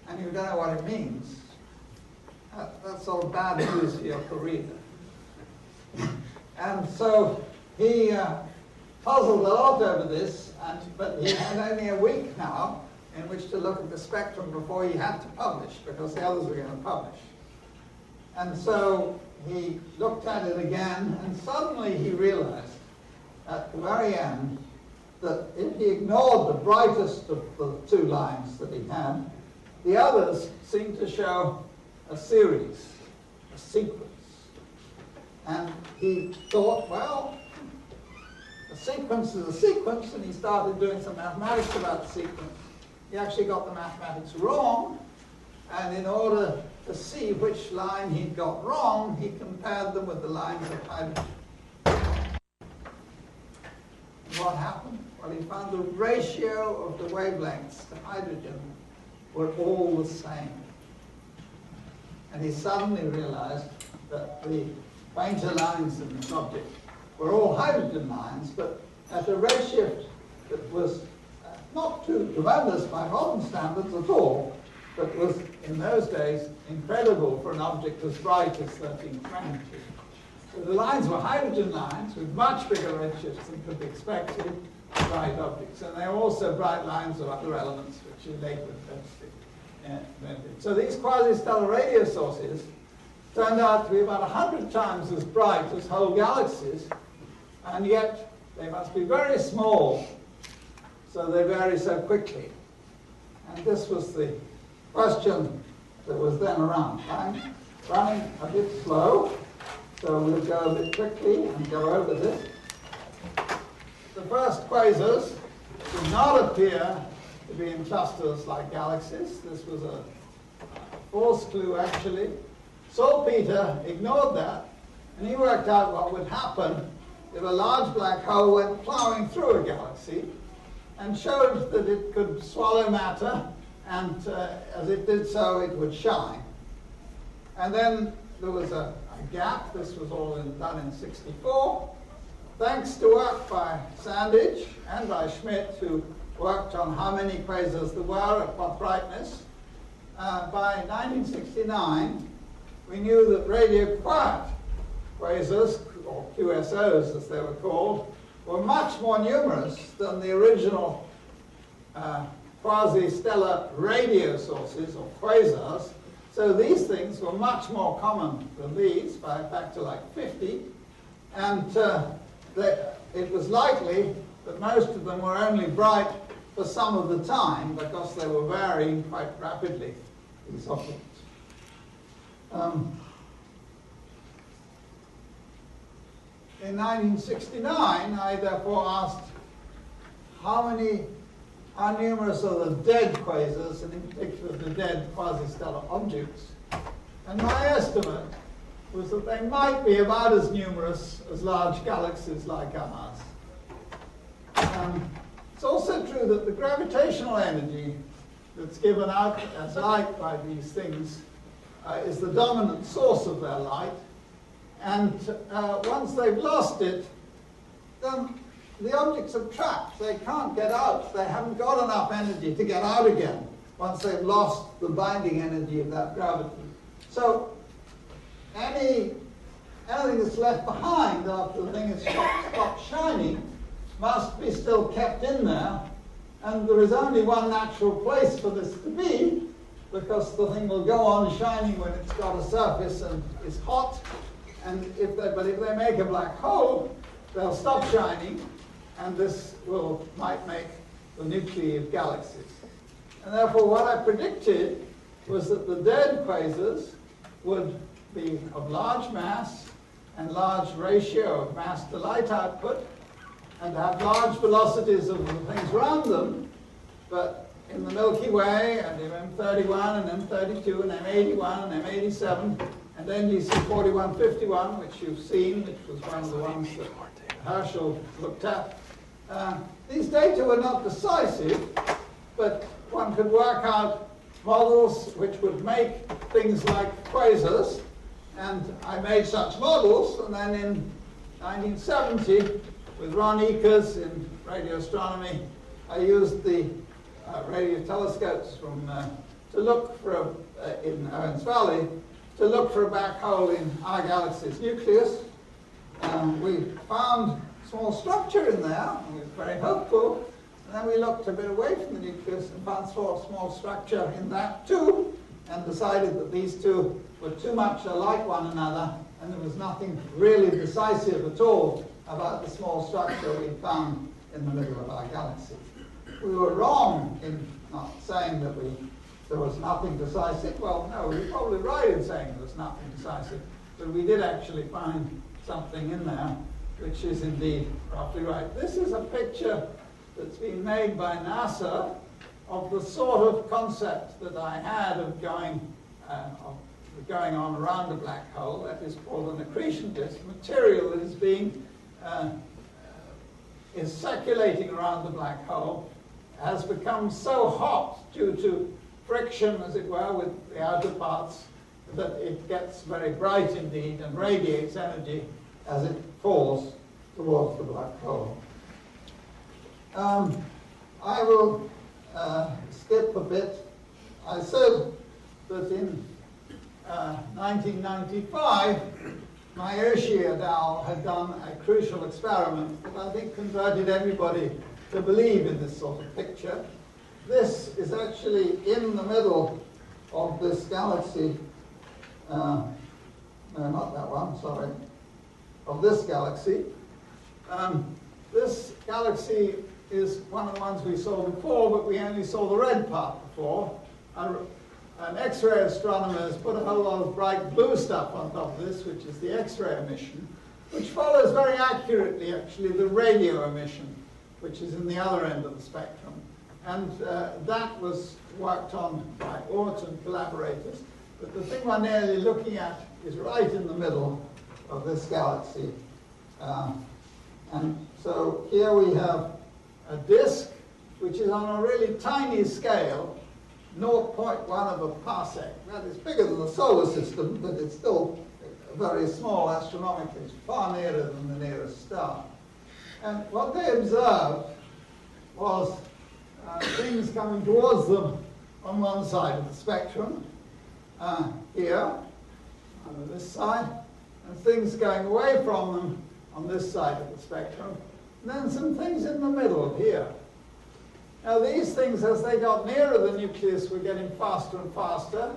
and you don't know what it means, that's all bad news for your career. And so he puzzled a lot over this, but he had only a week now in which to look at the spectrum before he had to publish, because the others were going to publish. And so he looked at it again, and suddenly he realized at the very end that if he ignored the brightest of the two lines that he had, the others seemed to show a series, a sequence. And he thought, well, a sequence is a sequence, and he started doing some mathematics about the sequence. He actually got the mathematics wrong, and in order to see which line he'd got wrong, he compared them with the lines of hydrogen. What happened? Well, he found the ratio of the wavelengths to hydrogen were all the same. And he suddenly realized that the fainter lines in this object were all hydrogen lines, but at a redshift that was not too tremendous by modern standards at all, but was in those days incredible for an object as bright as 13th magnitude. So the lines were hydrogen lines with much bigger redshifts than could be expected for bright objects. And they were also bright lines of other elements which are later invented. So these quasi-stellar radio sources turned out to be about 100 times as bright as whole galaxies, and yet they must be very small, so they vary so quickly. And this was the question that was then around. I'm running a bit slow, so we'll go a bit quickly and go over this. The first quasars did not appear to be in clusters like galaxies. This was a false clue, actually. Salpeter ignored that, and he worked out what would happen if a large black hole went plowing through a galaxy, and showed that it could swallow matter, and as it did so, it would shine. And then there was a gap. This was all done in '64. Thanks to work by Sandage and by Schmidt, who worked on how many quasars there were at what brightness, by 1969, we knew that radio quiet quasars, or QSOs as they were called, were much more numerous than the original quasi-stellar radio sources, or quasars. So these things were much more common than these, by a factor like 50. And it was likely that most of them were only bright for some of the time, because they were varying quite rapidly, these objects. In 1969, I therefore asked how numerous are the dead quasars, and in particular the dead quasi-stellar objects. And my estimate was that they might be about as numerous as large galaxies like ours. It's also true that the gravitational energy that's given out as light by these things is the dominant source of their light. And once they've lost it, then the objects are trapped. They can't get out. They haven't got enough energy to get out again once they've lost the binding energy of that gravity. So any anything that's left behind after the thing has stopped shining must be still kept in there, and there is only one natural place for this to be, because the thing will go on shining when it's got a surface and is hot, and if they make a black hole, they'll stop shining, and this might make the nuclei of galaxies. And therefore what I predicted was that the dead quasars would be of large mass and large ratio of mass to light output, and have large velocities of the things around them, but in the Milky Way and in M31 and M32 and M81 and M87 and NGC 4151, which you've seen, which was one of the ones that Herschel looked at. These data were not decisive, but one could work out models which would make things like quasars, and I made such models, and then in 1970, with Ron Eakers in radio astronomy, I used the radio telescopes to look for in Owens Valley, to look for a black hole in our galaxy's nucleus. We found small structure in there, and we were very hopeful. And then we looked a bit away from the nucleus and found small structure in that too, and decided that these two were too much alike one another, and there was nothing really decisive at all about the small structure we found in the middle of our galaxy. We were wrong in not saying that there was nothing decisive. Well, no, we were probably right in saying there was nothing decisive, but we did actually find something in there which is indeed roughly right. This is a picture that's been made by NASA of the sort of concept that I had of going on around a black hole. That is called an accretion disk. Material that is is circulating around the black hole has become so hot due to friction, as it were, with the outer parts, that it gets very bright indeed and radiates energy as it falls towards the black hole. I will skip a bit. I said that in 1995, Maarten et al. Had done a crucial experiment that I think converted everybody to believe in this sort of picture. This is actually in the middle of this galaxy. No, not that one, sorry. Of this galaxy. This galaxy is one of the ones we saw before, but we only saw the red part before. An X-ray astronomer has put a whole lot of bright blue stuff on top of this, which is the X-ray emission, which follows very accurately, actually, the radio emission, which is in the other end of the spectrum. And that was worked on by Oort and collaborators. But the thing we're nearly looking at is right in the middle of this galaxy. And so here we have a disk, which is on a really tiny scale, 0.1 of a parsec. That is bigger than the solar system, but it's still very small astronomically. It's far nearer than the nearest star. And what they observed was things coming towards them on one side of the spectrum, here, on this side, and things going away from them on this side of the spectrum, and then some things in the middle here. Now these things, as they got nearer the nucleus, were getting faster and faster,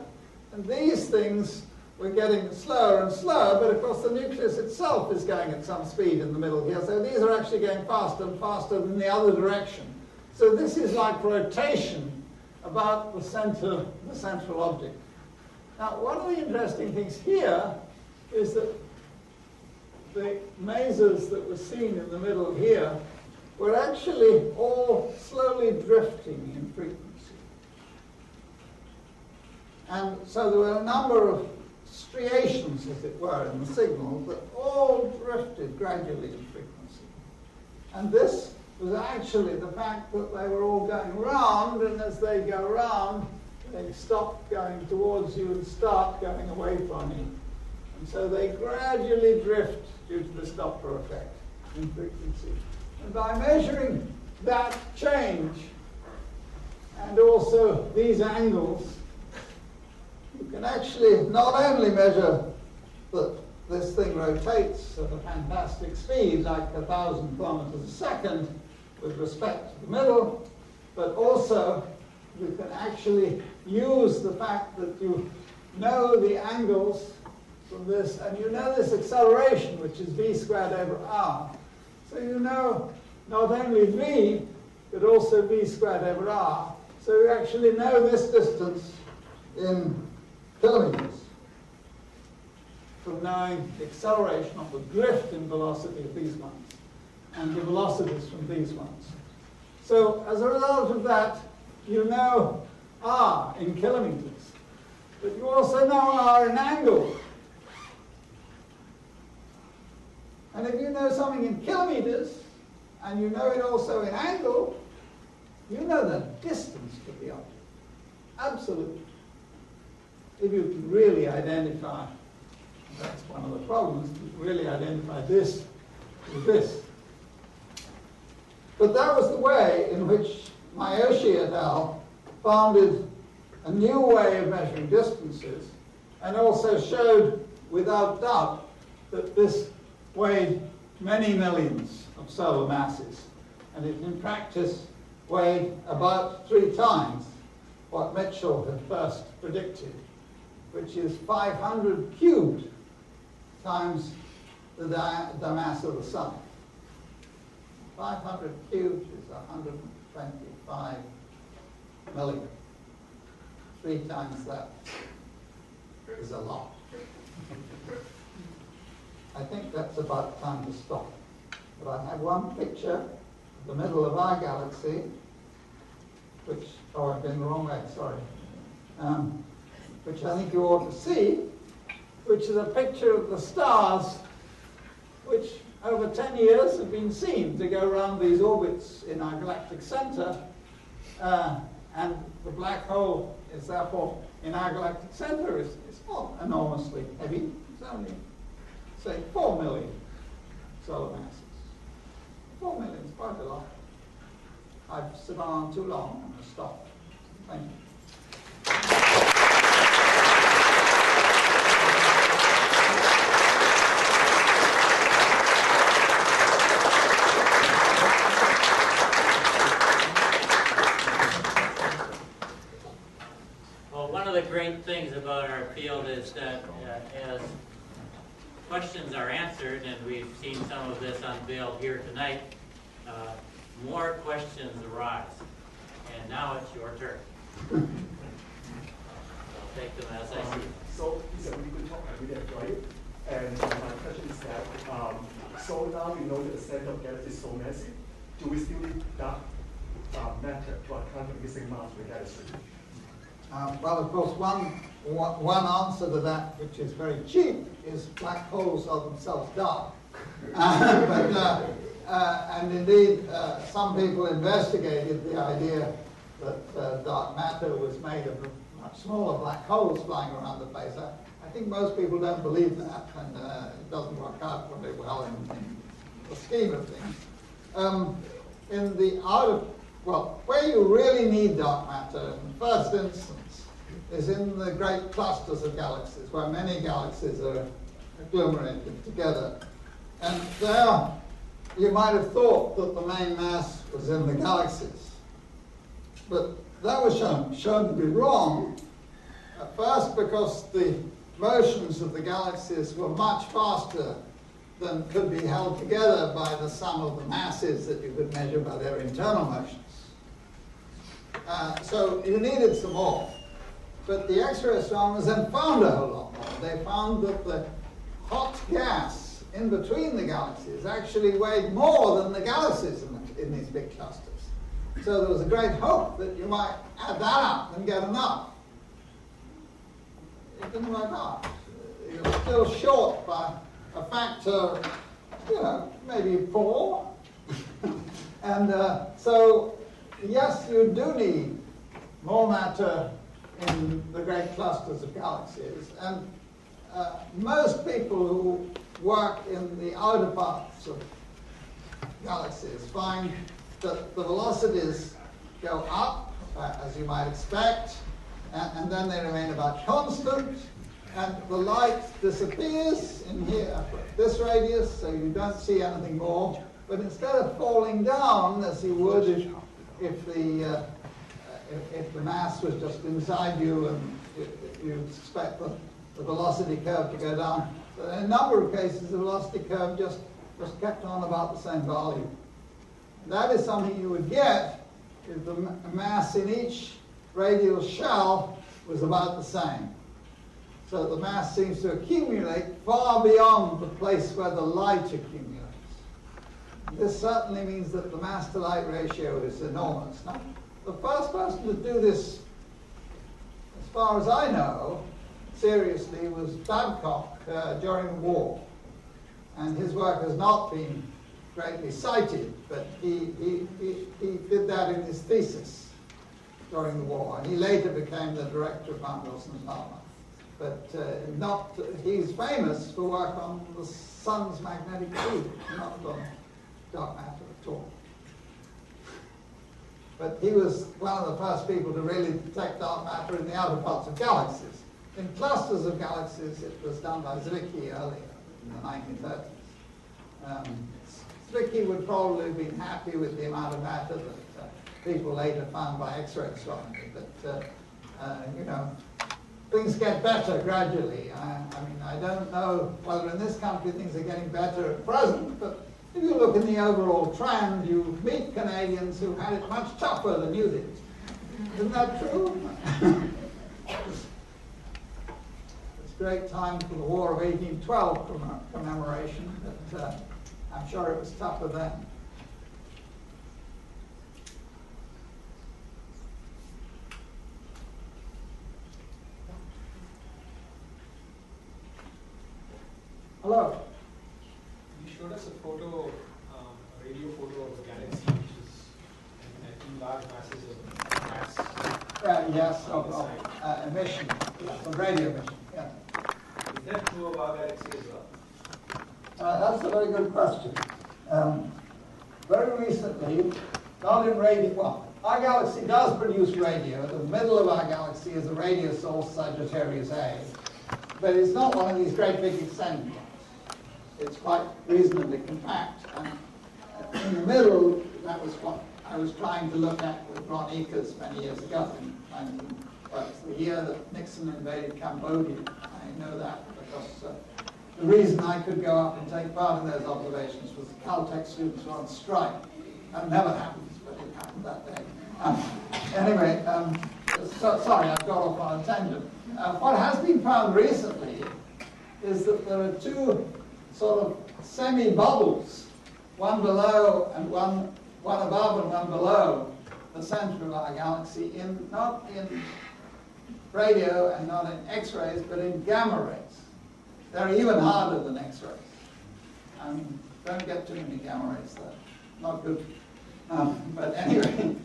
and these things were getting slower and slower, but of course the nucleus itself is going at some speed in the middle here, so these are actually going faster and faster than the other direction. So this is like rotation about the central object. Now one of the interesting things here is that the masers that were seen in the middle here were actually all slowly drifting in frequency. And so there were a number of striations, as it were, in the signal that all drifted gradually in frequency. And this was actually the fact that they were all going round, and as they go round, they stop going towards you and start going away from you. And so they gradually drift due to this Doppler effect in frequency. And by measuring that change, and also these angles, you can actually not only measure the this thing rotates at a fantastic speed, like 1,000 kilometers a second, with respect to the middle, but also you can actually use the fact that you know the angles from this, and you know this acceleration, which is v squared over r. So you know not only v, but also v squared over r. So you actually know this distance in kilometers from knowing the acceleration of the drift in velocity of these ones and the velocities from these ones. So as a result of that, you know r in kilometers, but you also know r in angle. And if you know something in kilometers, and you know it also in angle, you know the distance to the object. Absolutely. If you can really identify, that's one of the problems, to really identify this with this. But that was the way in which Miyoshi et al. Founded a new way of measuring distances, and also showed without doubt that this weighed many millions of solar masses, and it in practice weighed about 3 times what Mitchell had first predicted, which is 500 cubed times the mass of the sun. 500 cubed is 125 million. 3 times that is a lot. I think that's about time to stop. But I have one picture of the middle of our galaxy, which, oh, I've been the wrong way, sorry, which I think you ought to see, which is a picture of the stars, which over 10 years have been seen to go around these orbits in our galactic center, and the black hole is therefore in our galactic center is not enormously heavy. It's only, say, 4 million solar masses. 4 million is quite a lot. I've sit on too long. I'm going to stop. Thank you. Great things about our field is that as questions are answered, and we've seen some of this unveiled here tonight, more questions arise. And now it's your turn. I'll take them as I see. So it's a really good talk. I really enjoyed it. And my question is that, so now we know that the center of galaxy is so massive. Do we still need dark matter to account for the missing mass of the galaxy? Well, of course, one answer to that, which is very cheap, is black holes are themselves dark. And indeed, some people investigated the idea that dark matter was made of much smaller black holes flying around the place. I think most people don't believe that, and it doesn't work out very well in the scheme of things. In the outer, well, where you really need dark matter, in the first instance, is in the great clusters of galaxies, where many galaxies are agglomerated together. And there, you might have thought that the main mass was in the galaxies. But that was shown to be wrong, at first because the motions of the galaxies were much faster than could be held together by the sum of the masses that you could measure by their internal motions. So you needed some more. But the X-ray astronomers then found a whole lot more. They found that the hot gas in between the galaxies actually weighed more than the galaxies in these big clusters. So there was a great hope that you might add that up and get enough. It didn't work out. You were still short by a factor, maybe 4. And so, yes, you do need more matter in the great clusters of galaxies. And most people who work in the outer parts of galaxies find that the velocities go up, as you might expect, and then they remain about constant, and the light disappears in here at this radius, so you don't see anything more. But instead of falling down as you would if the mass was just inside you and you expect the velocity curve to go down, but in a number of cases the velocity curve just kept on about the same value. That is something you would get if the mass in each radial shell was about the same. So the mass seems to accumulate far beyond the place where the light accumulates. This certainly means that the mass-to-light ratio is enormous. Now, the first person to do this, as far as I know, seriously, was Babcock during the war. And his work has not been greatly cited, but he did that in his thesis during the war. And he later became the director of Mount Wilson's Harbour. But he's famous for work on the sun's magnetic field, not on dark matter at all. But he was one of the first people to really detect dark matter in the outer parts of galaxies. In clusters of galaxies, it was done by Zwicky earlier in the 1930s. Zwicky would probably have been happy with the amount of matter that people later found by X-ray astronomy. But, you know, things get better gradually. I mean, I don't know whether in this country things are getting better at present, but if you look in the overall trend, you meet Canadians who had it much tougher than you did. Isn't that true? It's a great time for the War of 1812 commemoration, but I'm sure it was tougher then. Hello. You showed us a photo, a radio photo of a galaxy which is in large masses of gas. Yes, of emission, of radio emission. Yeah. Is that true of our galaxy as well? That's a very good question. Very recently, not in radio, well, our galaxy does produce radio. The middle of our galaxy is a radio source, Sagittarius A. But it's not one of these great big extended ones. It's quite reasonably compact. And in the middle, that was what I was trying to look at with Ron Eakers many years ago. Well, it's the year that Nixon invaded Cambodia. I know that because the reason I could go up and take part in those observations was the Caltech students were on strike. That never happens, but it happened that day. Anyway, sorry, I've got off on a tangent. What has been found recently is that there are two sort of semi-bubbles, one below and one above and one below the center of our galaxy, not in radio and not in X-rays, but in gamma rays. They're even harder than X-rays. Don't get too many gamma rays, they're not good. But anyway,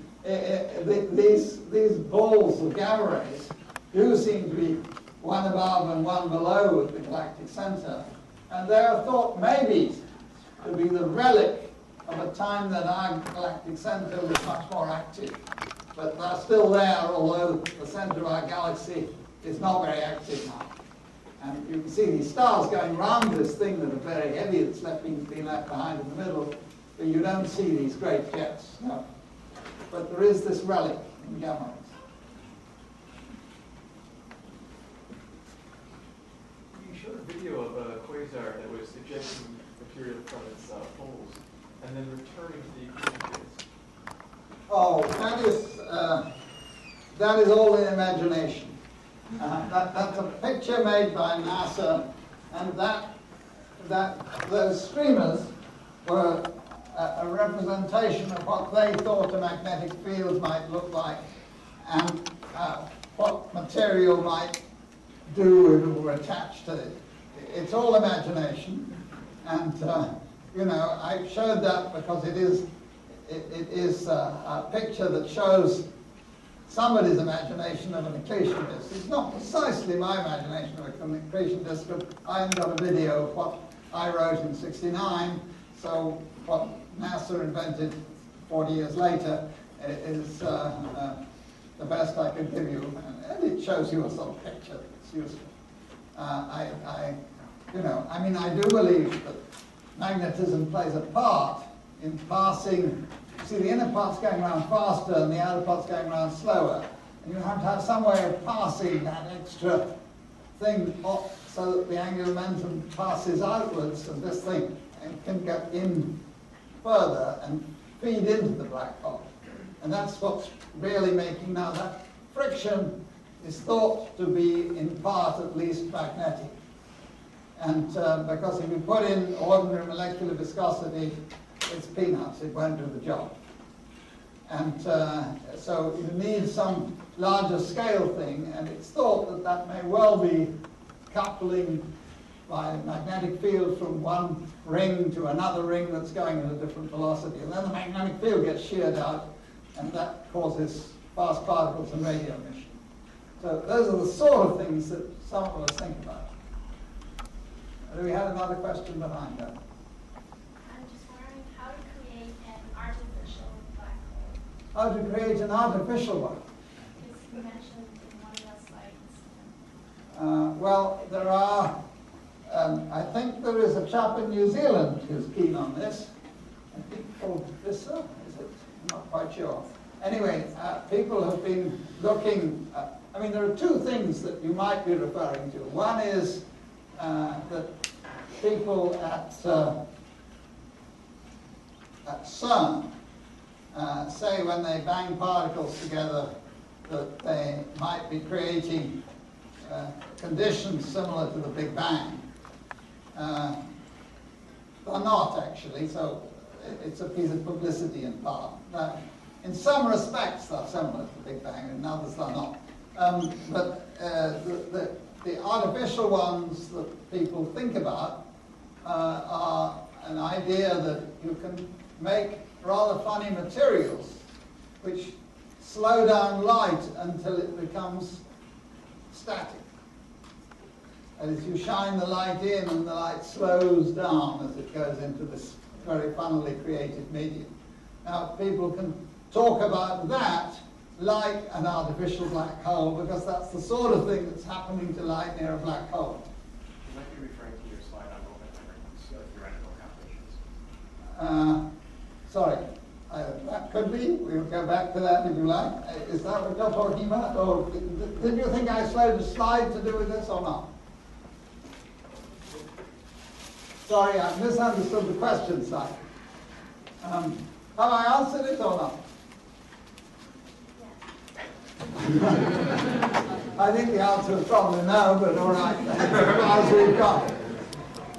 these balls of gamma rays do seem to be one above and one below the galactic center. And they are thought maybe to be the relic of a time that our galactic center was much more active. But they're still there, although the center of our galaxy is not very active now. And you can see these stars going around this thing that are very heavy, that's been left behind in the middle, but you don't see these great jets, no. But there is this relic in gamma rays. Showed a video of a quasar that was ejecting material from its poles and then returning to the equation phase. Oh, that is all in imagination. That's a picture made by NASA, and those streamers were a representation of what they thought a magnetic field might look like and what material might do if it were attached to it. It's all imagination, and you know, I showed that because it is a picture that shows somebody's imagination of an accretion disk. It's not precisely my imagination of an accretion disk, but I haven't got a video of what I wrote in '69, so what NASA invented 40 years later is the best I could give you, and it shows you a sort of picture that's useful. I do believe that magnetism plays a part in passing. See, the inner part's going around faster and the outer part's going around slower. And you have to have some way of passing that extra thing off so that the angular momentum passes outwards and this thing can get in further and feed into the black hole. And that's what's really making now that friction is thought to be, in part at least, magnetic. And because if you put in ordinary molecular viscosity, it's peanuts, it won't do the job. And so you need some larger scale thing, and it's thought that that may well be coupling by magnetic field from one ring to another ring that's going at a different velocity. And then the magnetic field gets sheared out, and that causes fast particles and radio emission. So those are the sort of things that some of us think about. Do we have another question behind that? I'm just wondering how to create an artificial black hole. How to create an artificial one? It's mentioned in one of the slides. Well, there are, I think there is a chap in New Zealand who's keen on this. I think called Visser, is it? I'm not quite sure. Anyway, people have been looking, there are two things that you might be referring to. One is that people at CERN say when they bang particles together that they might be creating conditions similar to the Big Bang. They're not actually, so it's a piece of publicity in part. Now, in some respects they're similar to the Big Bang, and in others they're not. But the artificial ones that people think about are an idea that you can make rather funny materials which slow down light until it becomes static. And as you shine the light in and the light slows down as it goes into this very funnily created medium. Now people can talk about that like an artificial black hole, because that's the sort of thing that's happening to light near a black hole. You might be referring to your slide on open theoretical calculations. Sorry, that could be. We'll go back to that if you like. Is that what you're talking about? Or did you think I slowed the slide to do with this or not? Sorry, I misunderstood the question, Si. Have I answered it or not? I think the answer is probably no, but all right. As we've got.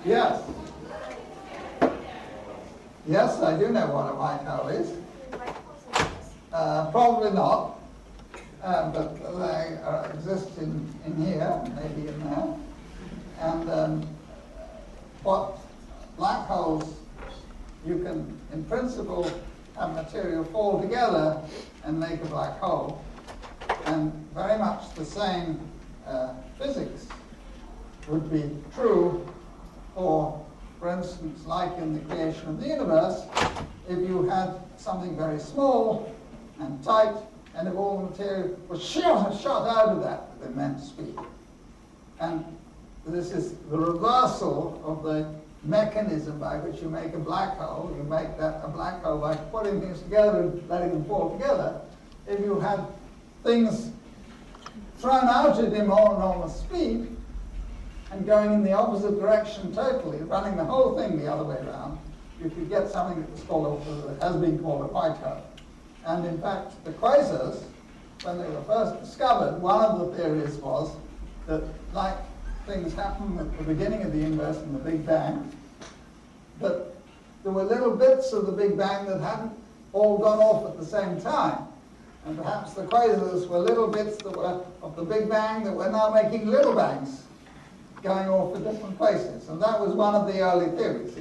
Yes. Yes, I do know what a white hole is. Probably not, but they exist in here, maybe in there. And what black holes, you can, in principle, have material fall together and make a black hole. And very much the same physics would be true for instance, like in the creation of the universe, if you had something very small and tight, and if all the material was shot out of that with immense speed. And this is the reversal of the mechanism by which you make a black hole. You make that a black hole by putting things together and letting them fall together. If you had things thrown out at enormous speed and going in the opposite direction totally, running the whole thing the other way around, you could get something that was called, that has been called a white hole. And in fact, the quasars, when they were first discovered, one of the theories was that, like things happen at the beginning of the universe in the Big Bang, that there were little bits of the Big Bang that hadn't all gone off at the same time. And perhaps the quasars were little bits that were of the Big Bang that were now making little bangs going off at different places. And that was one of the early theories.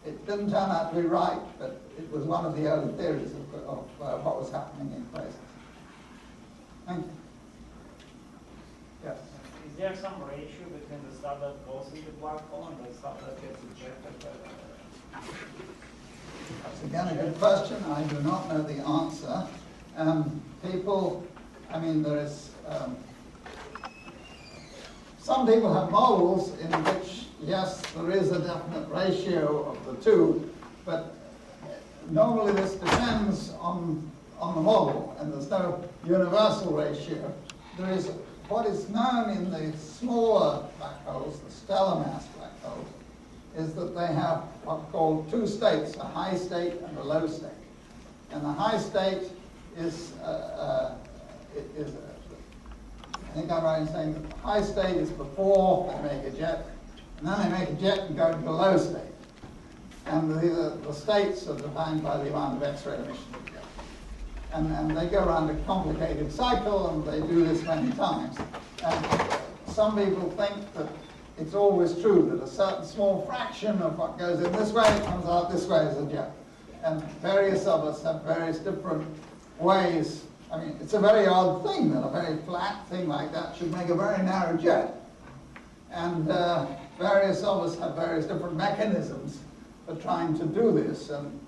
It didn't turn out to be right, but it was one of the early theories of what was happening in quasars. Thank you. Yes? Is there some ratio between the stuff that goes into the black hole and the stuff that gets ejected? That's again a good question. I do not know the answer. There is some people have models in which, yes, there is a definite ratio of the two, but normally this depends on the model, and there's no universal ratio. There is what is known in the smaller black holes, the stellar mass black holes, is that they have what's called two states, a high state and a low state. And the high state is I think I'm right in saying that the high state is before they make a jet, and then they make a jet and go into the low state. And the states are defined by the amount of X-ray emission they get. And they go around a complicated cycle, and they do this many times. And some people think that it's always true that a certain small fraction of what goes in this way comes out this way as a jet. And various of us have various different ways. I mean, it's a very odd thing that a very flat thing like that should make a very narrow jet. And various of us have various different mechanisms for trying to do this. And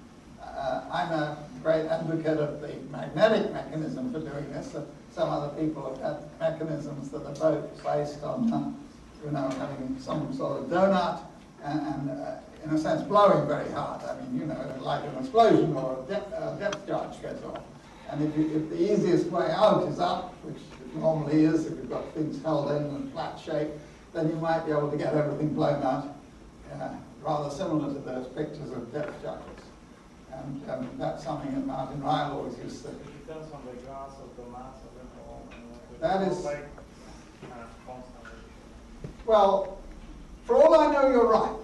I'm a great advocate of the magnetic mechanism for doing this. Some other people have had mechanisms that are both based on having some sort of donut and in a sense, blowing very hard. I mean, like an explosion or a depth charge goes off. And if the easiest way out is up, which it normally is if you've got things held in a flat shape, then you might be able to get everything blown out, rather similar to those pictures of depth charges. And that's something that Maarten Schmidt always used to. It depends on the gas of the mass of the hole. That is like constant. Well, for all I know, you're right.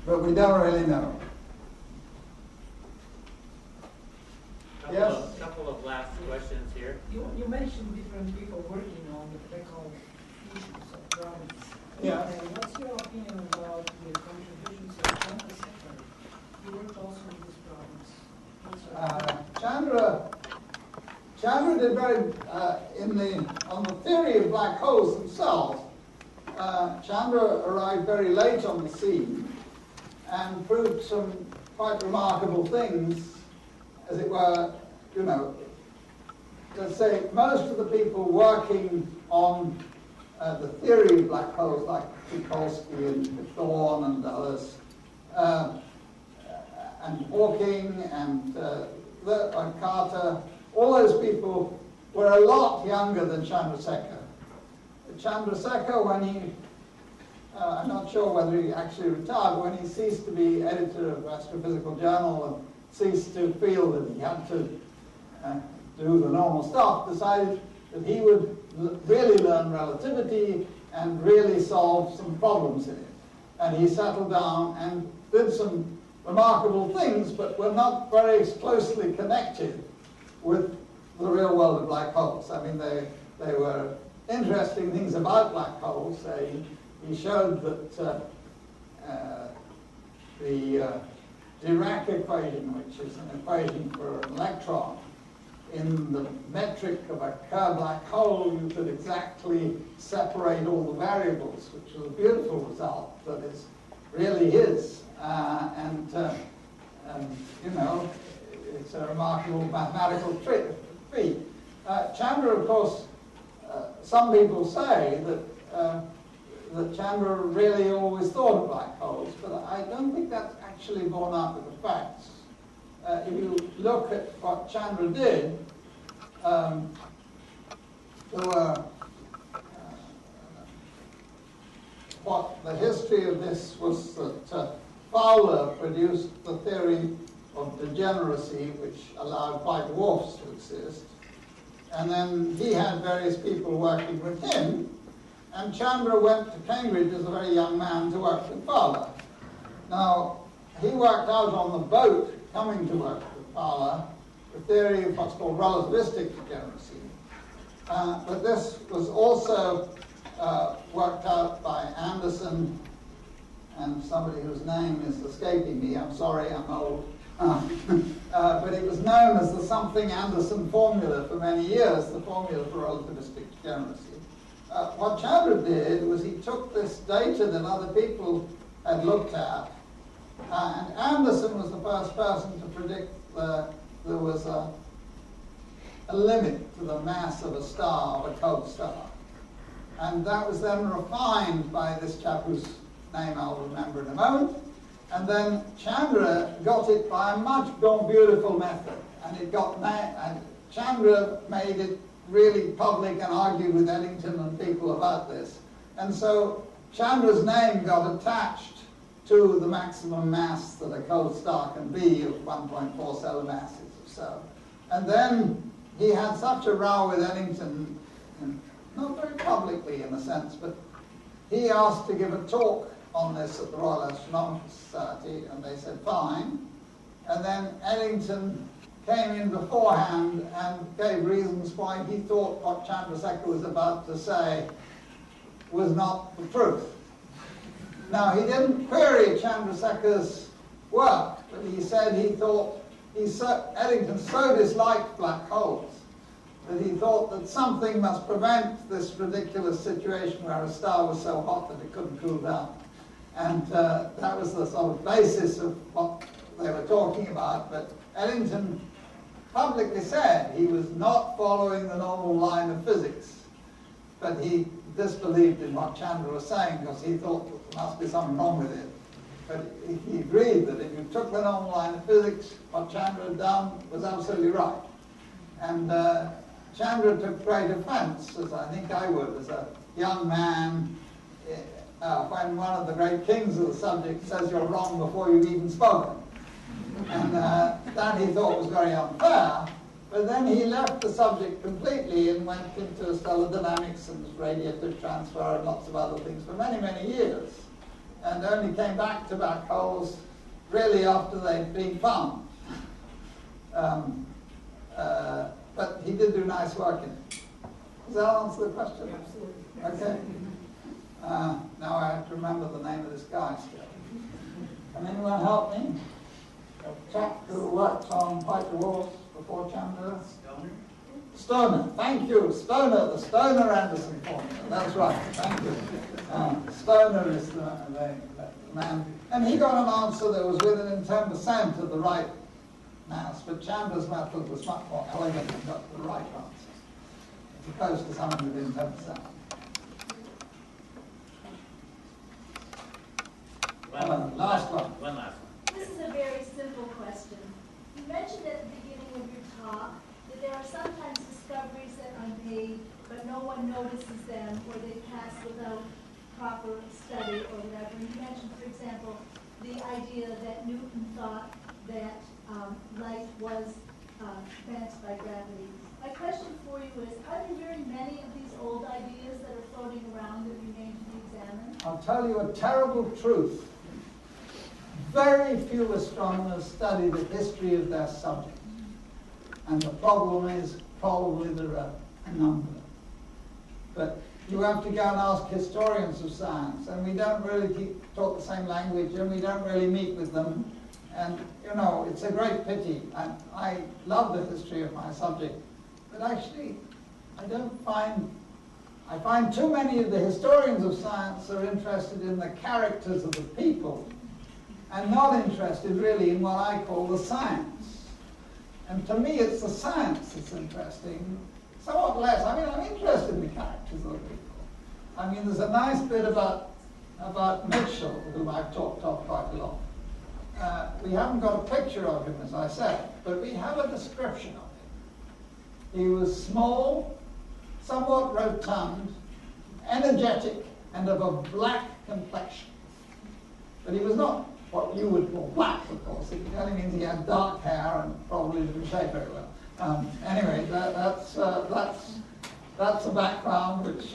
But we don't really know. Yes? A couple of last questions here. You mentioned different people working on the technical issues of problems. Yeah. And what's your opinion about the contributions of Chandra Seyfert? He worked also on these problems. Chandra did very on the theory of black holes themselves. Chandra arrived very late on the scene and proved some quite remarkable things, as it were. Let's say most of the people working on the theory of black holes, like Tucholsky and Thorne and others, and Hawking and Carter, all those people were a lot younger than Chandrasekhar. Chandrasekhar, when he, I'm not sure whether he actually retired, when he ceased to be editor of Astrophysical Journal and ceased to feel that he had to do the normal stuff, decided that he would really learn relativity and really solve some problems in it. And he settled down and did some remarkable things, but were not very closely connected with the real world of black holes. I mean, they were interesting things about black holes. He showed that the Dirac equation, which is an equation for an electron, in the metric of a Kerr black hole, you could exactly separate all the variables, which was a beautiful result that is really his. It's a remarkable mathematical feat. Chandra, of course, some people say that Chandra really always thought of black holes, but I don't think that's actually borne out with the facts. If you look at what Chandra did, what the history of this was that Fowler produced the theory of degeneracy, which allowed white dwarfs to exist. And then he had various people working with him, and Chandra went to Cambridge as a very young man to work with Fowler. Now, he worked out on the boat coming to work with Fowler the theory of what's called relativistic degeneracy. But this was also worked out by Anderson and somebody whose name is escaping me. I'm sorry, I'm old. But it was known as the something Anderson formula for many years, the formula for relativistic degeneracy. What Chandra did was he took this data that other people had looked at, and Anderson was the first person to predict that there was a limit to the mass of a star, of a cold star. And that was then refined by this chap whose name I'll remember in a moment. And then Chandra got it by a much more beautiful method. And and Chandra made it really public and argued with Eddington and people about this. And so Chandra's name got attached to the maximum mass that a cold star can be of 1.4 solar masses or so. And then he had such a row with Eddington, not very publicly in a sense, but he asked to give a talk on this at the Royal Astronomical Society, and they said fine. And then Eddington came in beforehand and gave reasons why he thought what Chandrasekhar was about to say was not the truth. Now, he didn't query Chandrasekhar's work, but he said he thought, Eddington so disliked black holes that he thought that something must prevent this ridiculous situation where a star was so hot that it couldn't cool down. And that was the sort of basis of what they were talking about. But Eddington publicly said he was not following the normal line of physics, but he disbelieved in what Chandra was saying because he thought there must be something wrong with it. But he agreed that if you took the normal line of physics, what Chandra had done was absolutely right. And Chandra took great offense, as I think I would, as a young man, when one of the great kings of the subject says you're wrong before you've even spoken. And that he thought was very unfair. But then he left the subject completely and went into stellar dynamics and radiative transfer and lots of other things for many, many years. And only came back to black holes really after they'd been found. But he did do nice work in it. Does that answer the question? Absolutely. Okay. Now I have to remember the name of this guy still. Can anyone help me? A chap who worked on white dwarfs before Chandra? Stoner. Thank you. Stoner, the Stoner-Anderson formula. That's right. Thank you. Stoner is the man. And he got an answer that was within 10% of the right mass, but Chandra's method was much more elegant and got the right answer, as opposed to something within 10%. Last one. One last one. This is a very simple question. You mentioned at the beginning of your talk that there are sometimes discoveries that are made, but no one notices them, or they pass without proper study or whatever. You mentioned, for example, the idea that Newton thought that light was bent by gravity. My question for you is, are there very many of these old ideas that are floating around that remain to be examined? I'll tell you a terrible truth. Very few astronomers study the history of their subject. And the problem is probably there are a number. But you have to go and ask historians of science, and we don't really talk the same language, and we don't really meet with them. And, you know, it's a great pity. And I love the history of my subject. But actually, I find too many of the historians of science are interested in the characters of the people and not interested really in what I call the science. And to me, it's the science that's interesting, somewhat less. I mean, I'm interested in the characters of the people. I mean, there's a nice bit about Mitchell, whom I've talked of quite a lot. We haven't got a picture of him, as I said, but we have a description of him. He was small, somewhat rotund, energetic, and of a black complexion. But he was not what you would call black, of course. It only means he had dark hair and probably didn't shave very well. Anyway, that's a background which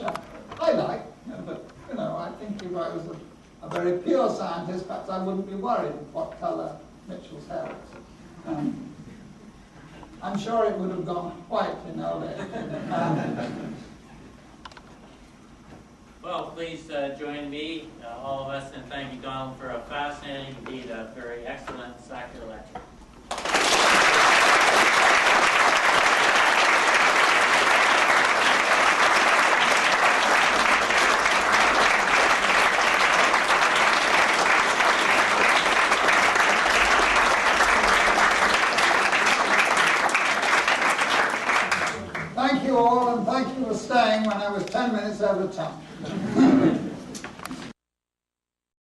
I like, but you know, I think if I was a very pure scientist, perhaps I wouldn't be worried what colour Mitchell's hair was. I'm sure it would have gone white in old age. Well, please join me, all of us, in thanking Donald for a fascinating, indeed a very excellent Sackler lecture. Thank you all, and thank you for staying when I was 10 minutes out of time.